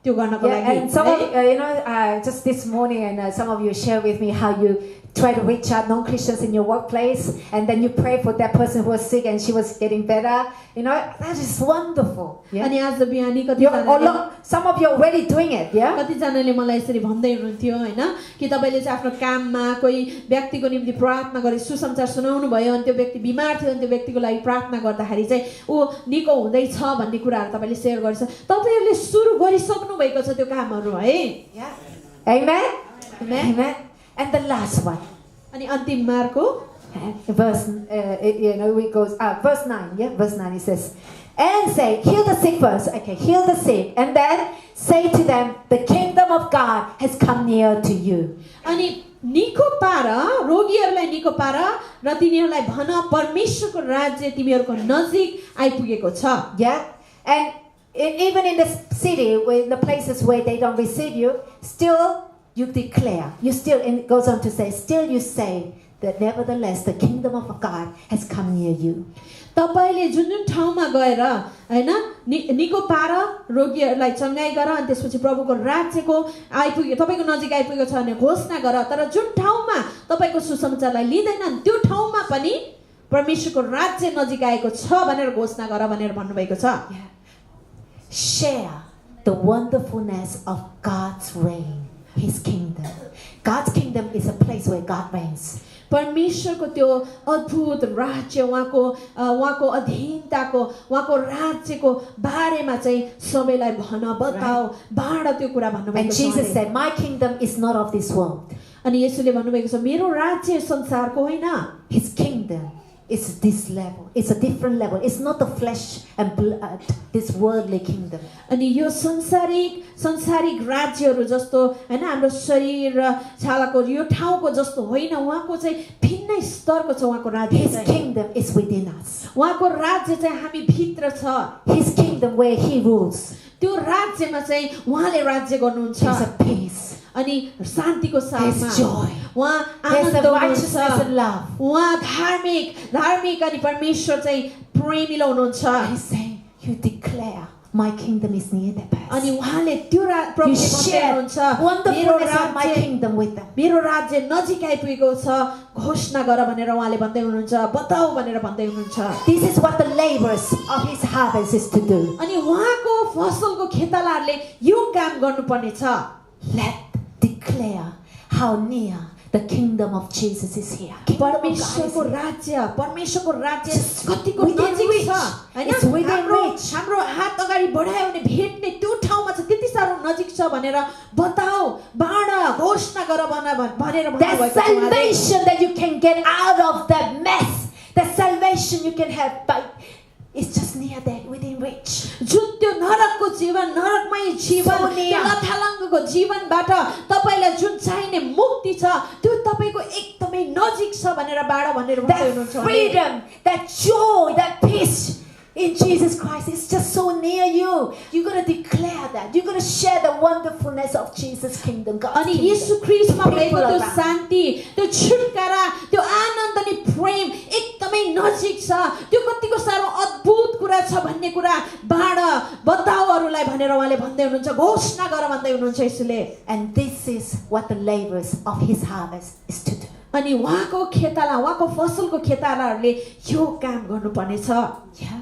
त्यो गर्नको Yeah, लागि and some of just this morning, and some of you share with me how you try to reach out non-Christians in your workplace, and then you pray for that person who was sick and she was getting better. That is wonderful. Yeah. अनि आज बिहानी कति Some of you are already doing it. Yeah. कति जनाले मलाई यसरी भन्दै हुनुहुन्थ्यो हैन कि तपाईले चाहिँ आफ्नो काममा कोही व्यक्तिको निम्ति प्रार्थना गरे सुसमाचार सुनाउनु भयो अनि त्यो व्यक्ति बिमार थियो अनि त्यो व्यक्तिको लागि प्रार्थना गर्दाखेरि चाहिँ ऊ निको हुँदैछ भन्ने कुराहरु तपाईले शेयर गर्छ तपाईहरुले सुरु गरिसक्नु भएको छ त्यो कामहरु है Yeah. Amen. Amen. And the last one. अनि अन्तिम Marco Verse, it goes verse 9. Yeah, verse 9. It says, and say, heal the sick first. Okay, heal the sick, and then say to them, the kingdom of God has come near to you. अनि निको पार रोगीहरुलाई निको पार र तिनीहरुलाई भन परमेश्वरको राज्य तिमीहरुको नजिक आइपुगेको छ. Yeah, and even in the city, in the places where they don't receive you, still you declare. It goes on to say, still you say that nevertheless the kingdom of God has come near you. तपाईले जुन जुन ठाउँमा गएर हैन निको पार रोगीहरुलाई चङ्गाई गर अनि त्यसपछि प्रभुको राज्यको आइपुग्यो तपाईको नजिक आइपुगेको छ भने घोषणा गर तर जुन ठाउँमा तपाईको सुसमाचारलाई लिदैनन् त्यो ठाउँमा पनि परमेश्वरको राज्य नजिक आएको छ भनेर घोषणा गर भनेर भन्नुभएको छ. Share the wonderfulness of God's reign, His kingdom. God's kingdom is a place where God reigns. परमेश्वरको त्यो अद्भुत राज्य उहाँको अधीनताको उहाँको राज्यको बारेमा चाहिँ सबैलाई भन बताऊ बाँड त्यो कुरा भन्नुभएको छ. And Jesus said, my kingdom is not of this world. अनि येशूले भन्नुभएको छ मेरो राज्य संसारको होइन. His kingdom is this level. It's a different level. It's not the flesh and blood, this worldly kingdom. अनि यो संसारिक राज्यहरु जस्तो हैन हाम्रो शरीर र छालाको यो ठाउँको जस्तो होइन उहाँको चाहिँ भिन्नै स्तरको छ उहाँको राज्य. His kingdom is within us. उहाँको राज्य चाहिँ हामी भित्र छ. His kingdom where He rules. त्यो राज्यमा चाहिँ उहाँले राज्य गर्नुहुन्छ. There's a peace. अनि शान्तिको साथमा There's joy. उहाँ There's Anand the righteousness and हुनुहुन्छ. love. उहाँ धार्मिक अनि परमेश्वर चाहिँ प्रेमिलो हुनुहुन्छ. He's saying, you declare my kingdom is near the अनि best. उहाँले त्यो You प्रभुले भन्दै share हुनुहुन्छ मेरो wonderfulness of my राज्य kingdom with them. मेरो राज्य नजिक आइपुगेको छ घोषणा गर भनेर उहाँले भन्दै हुनुहुन्छ बताऊ भनेर भन्दै हुनुहुन्छ This is what the laborers of his harvest is to do. अनि उहाँको फसलको खेतालाहरूले यो काम गर्नुपर्ने छ Let declare how near the kingdom of Jesus is here. Kingdom of God is परमेश्वरको here. परमेश्वरको राज्य Just कतिको within नजिक reach. छ हैन It's within reach. हाम्रो हात अगाडि बढायो भने भेट्ने त्यो ठाउँमा छ त्यति साह्रो नजिक छ भनेर बताऊ बाँड घोषणा गर भनेर That भन्नुभएको छ उहाँले। salvation that you can get out of that mess, that salvation you can have, but it's just near that, within reach. जुन त्यो नरकको जीवन नरकमय जीवन So near. त्यो लथालङ्गको जीवनबाट तपाईलाई जुन चाहिने मुक्ति छ त्यो तपाईको एकदमै नजिक छ भनेर बाँड भनेर भन्दै That हुनुहुन्छ उहाँले। freedom, that joy, that peace in Jesus Christ is just so near you. You're going to declare that. You're going to share the wonderfulness of Jesus' kingdom. God's अनि kingdom. येशू ख्रीष्टमा भएको People त्यो around. शान्ति त्यो छुटकारा त्यो आनन्द अनि प्रेम एकदमै नजिक छ त्यो कतिको साह्रो अद्भुत कुरा छ भन्ने कुरा बाँड बताऊ अरूलाई भनेर उहाँले भन्दै हुनुहुन्छ घोषणा गर भन्दै हुनुहुन्छ यसुले And this is what the laborers of his harvest is to do. अनि उहाँको खेताला उहाँको फसलको खेतालाहरूले यो काम गर्नुपर्ने छ Yeah.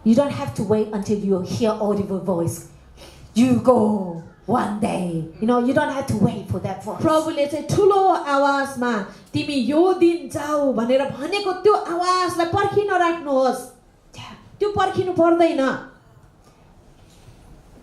You don't have to wait until you hear audible voice. You go one day. You know, you don't have to wait for that voice. प्रभुले चाहिँ ठुलो आवाजमा तिमी यो दिन जाऊ भनेर भनेको त्यो आवाजलाई पर्खिन राख्नुहोस् Yeah. त्यो पर्खिनु पर्दैन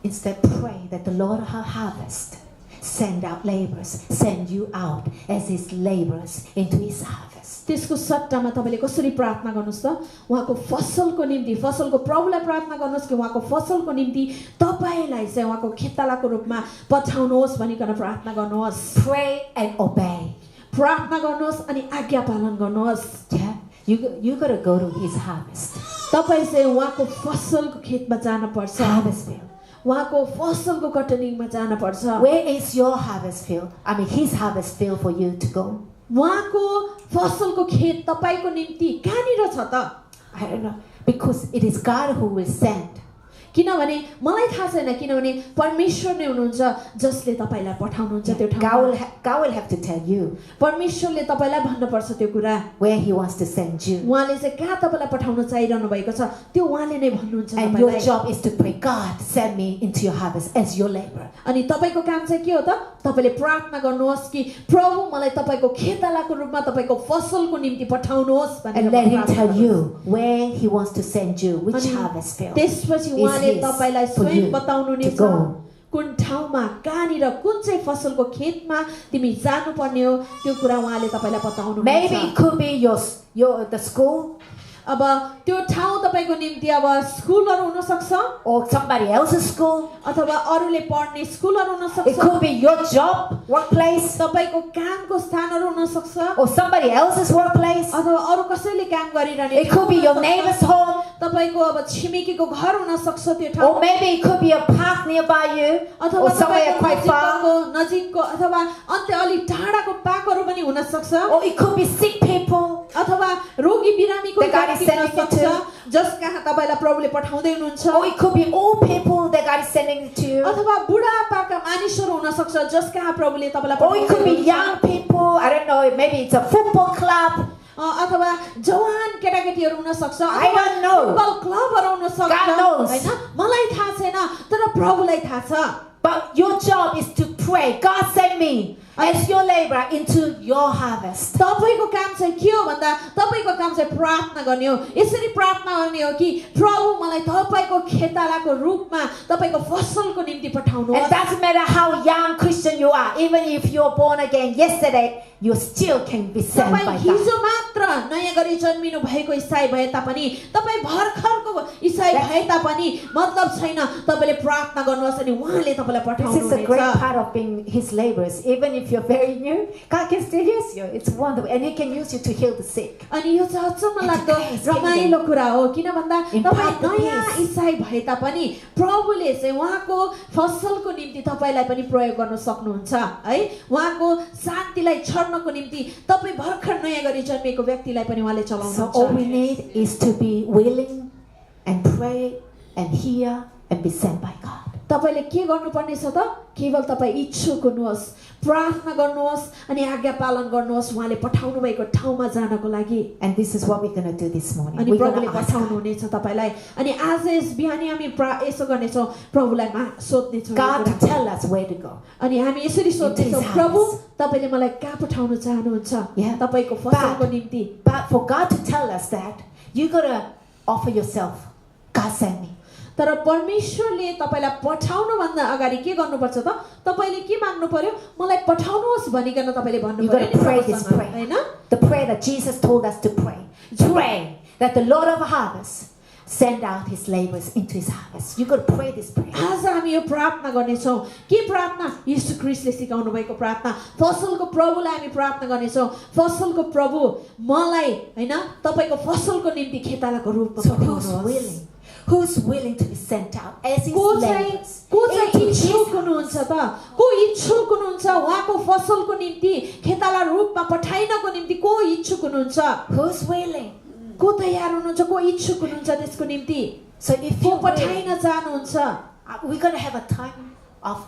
Instead, pray that the Lord of our harvest send out laborers, send you out as his laborers into his harvest. त्यसको सट्टामा तपाईले कसरी प्रार्थना गर्नुस् त उहाँको फसलको निम्ति फसलको प्रभुलाई प्रार्थना गर्नुस् कि उहाँको फसलको निम्ति तपाईलाई चाहिँ उहाँको खेतालाको रूपमा पठाउनुहोस् भनिकन प्रार्थना गर्नुहोस् Pray and obey. प्रार्थना गर्नुहोस् अनि आज्ञा पालन गर्नुहोस् Yeah. You got to go to his harvest. तपाई चाहिँ उहाँको फसलको खेतमा जान पर्छ Harvest field. उहाँको फसलको कटनीमा जान पर्छ Where is your harvest field? I mean, his harvest field for you to go. उहाँको फसलको खेत तपाईको निम्ति कहाँनिर छ त I don't know. Because it is God who will send. किनभने मलाई थाहा छैन किनभने परमेश्वर नै हुनुहुन्छ जसले तपाईलाई पठाउनुहुन्छ त्यो God ठाउँमा God will have to tell you परमेश्वरले तपाईलाई भन्नुपर्छ त्यो कुरा where he wants to send you. उहाँले चाहिँ कहाँ तपाईलाई पठाउन चाहिरहनु भएको छ त्यो उहाँले नै भन्नुहुन्छ And your तपाईलाई job is to pray, God, send me into your harvest as your laborer. अनि तपाईको काम चाहिँ के हो त तपाईले प्रार्थना गर्नुहोस् कि प्रभु मलाई तपाईको खेतालाको रूपमा तपाईको फसलको निम्ति पठाउनुहोस् भनेर And let him प्रार्थना tell गर्नुहोस्। you where he wants to send you, which अनि harvest field. त्यसपछि उहाँले his तपाईलाई for स्वयं you बताउनु नै to छ go. कुन ठाउँमा कहाँनिर कुन चाहिँ फसलको खेतमा तिमी जानुपर्ने हो त्यो कुरा उहाँले तपाईलाई बताउनु Maybe it could be the school अब त्यो ठाउँ तपाईको निम्ति अब स्कुलहरु हुन सक्छ or somebody else's school. अथवा अरूले पढ्ने स्कुलहरु हुन It सक्छ could be your job, workplace, तपाईको कामको स्थानहरु हुन सक्छ or somebody else's workplace. अथवा अरू कसैले काम गरिरहने It could be your neighbor's home, तपाईको अब छिमेकीको घर हुन सक्छ त्यो or ठाउँ maybe it could be a park nearby you, अथवा or somewhere तपाईको quite far, नजिकको अथवा अन्त्य अलि टाढाको पाकहरु पनि हुन सक्छ or it could be sick people. अथवा रोगी बिरामीको that God घर is हुन sending you सक्छ to. जस कहाँ तपाईलाई प्रभुले पठाउँदै हुनुहुन्छ Or it could be old people that God is sending to you. अथवा बुढापाका मानिसहरु हुन सक्छ जस कहाँ प्रभुले तपाईलाई Or it could be पठाउँदै young people. I don't know. Maybe it's a football club. अथवा जवान केटाकेटीहरु हुन सक्छ I don't know. फुटबल क्लबहरु हुन सक्छ God knows. हैन मलाई थाहा छैन तर प्रभुलाई थाहा छ But your job is to pray. God send me as your laborer into your harvest. तपाईको काम चाहिँ के हो भन्दा तपाईको काम चाहिँ प्रार्थना गर्ने हो यसरी प्रार्थना गर्ने हो कि प्रभु मलाई तपाईको खेतालाको रूपमा तपाईको फसलको निम्ति And पठाउनुहोस् doesn't matter how young Christian you are, even if you're born again yesterday, you still can be sent तपाई by हिजो God. मात्र नयाँ गरी जन्मिनु भएको ईसाई भए तापनि तपाई भर्खरको ईसाई भए तापनि मतलब छैन तपाईले प्रार्थना गर्नुहोस् अनि उहाँले तपाईलाई This is a great पठाउनुहुन्छ part of being His laborers. Even if you're very new, God can still use you. It's wonderful, and He can use you to heal the sick. अनि यो चाहिँ अचम्म लाग्दो रमाइलो कुरा हो किन भन्दा तपाई नयाँ ईसाई भए तापनि प्रभुले चाहिँ उहाँको फसलको निम्ति तपाईलाई पनि प्रयोग गर्न सक्नुहुन्छ है उहाँको शान्तिलाई छर्नको निम्ति तपाई भर्खर नयाँ गरी जन्मेको व्यक्तिलाई पनि उहाँले So all we चलाउनुहुन्छ need is to be willing and pray and hear and be sent by God. तपाईले के गर्नुपर्ने छ त? केवल तपाईँ इच्छुक हुनुहोस्, प्रार्थना गर्नुहोस् अनि आज्ञा पालन गर्नुहोस् उहाँले पठाउनु भएको ठाउँमा जानको लागि। And this is what we're going to do this morning. अनि We're प्रभुले going to ask पठाउनु God. हुनेछ तपाईलाई। अनि आज यस बिहानी हामी यसो गर्नेछौँ, प्रभुलाई सोध्ने छौँ God to tell us where to go. अनि हामी यसरी सोध्ने छौँ, Into his प्रभु house. तपाईले मलाई कहाँ पठाउन चाहनुहुन्छ? Yeah. तपाईको फसलको निम्ति। But for God to tell us that, you got to offer yourself. God sent me. तर परमेश्वरले तपाईलाई पठाउनु भन्दा अगाडि के गर्नुपर्छ त? तपाईले के माग्नु पर्यो? मलाई पठाउनुहोस् भनिकन तपाईले भन्नु You पर्यो got to pray नि this प्रभुसँग, prayer. हैन? The prayer that Jesus told us to pray. Pray that the Lord of harvest send out his laborers into his harvest. You got to pray this prayer. आज हामी यो प्रार्थना गर्नेछौँ। के प्रार्थना? येशू ख्रीष्टले सिकाउनु भएको प्रार्थना। फसलको प्रभुलाई हामी प्रार्थना गर्नेछौँ। फसलको प्रभु मलाई हैन तपाईको फसलको निम्ति खेतालाको रूपमा So who's पठाउनुहोस्। willing? Who's willing to be sent out as his को चाहिँ laborers इच्छुक into his house? हुनुहुन्छ त? को इच्छुक हुनुहुन्छ उहाँको फसलको निम्ति खेताला रूपमा पठाइनको निम्ति? को इच्छुक हुनुहुन्छ? Who's willing? को तयार हुनुहुन्छ? को इच्छुक हुनुहुन्छ त्यसको निम्ति? So if को you're पठाइन willing, चाहनुहुन्छ? we're going to have a time of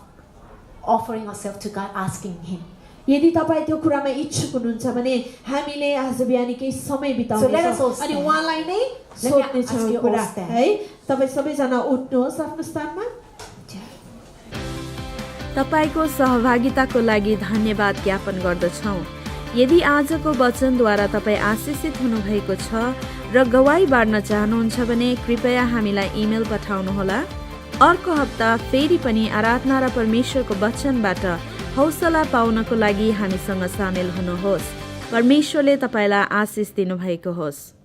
offering ourselves to God, asking him. यदि तपाईँ त्यो कुरामा इच्छुक हुनुहुन्छ भने हामीले आज बिहानी केही समय So let us all बिताउनेछौँ अनि stand. उहाँलाई नै Let me सोध्नेछौँ ask यो you कुरा all stand. है। तपाईँ सबैजना उठ्नुहोस् आफ्नो स्थानमा। तपाईको सहभागिताको लागि धन्यवाद ज्ञापन गर्दछौँ। यदि आजको वचनद्वारा तपाईँ आशिषित हुनुभएको छ र गवाई बाँड्न चाहनुहुन्छ भने कृपया हामीलाई इमेल पठाउनुहोला। अर्को हप्ता फेरि पनि आराधना र परमेश्वरको वचनबाट हौसला पाउनको लागि हामीसँग सामेल हुनुहोस्। परमेश्वरले तपाईलाई आशिष दिनुभएको होस्।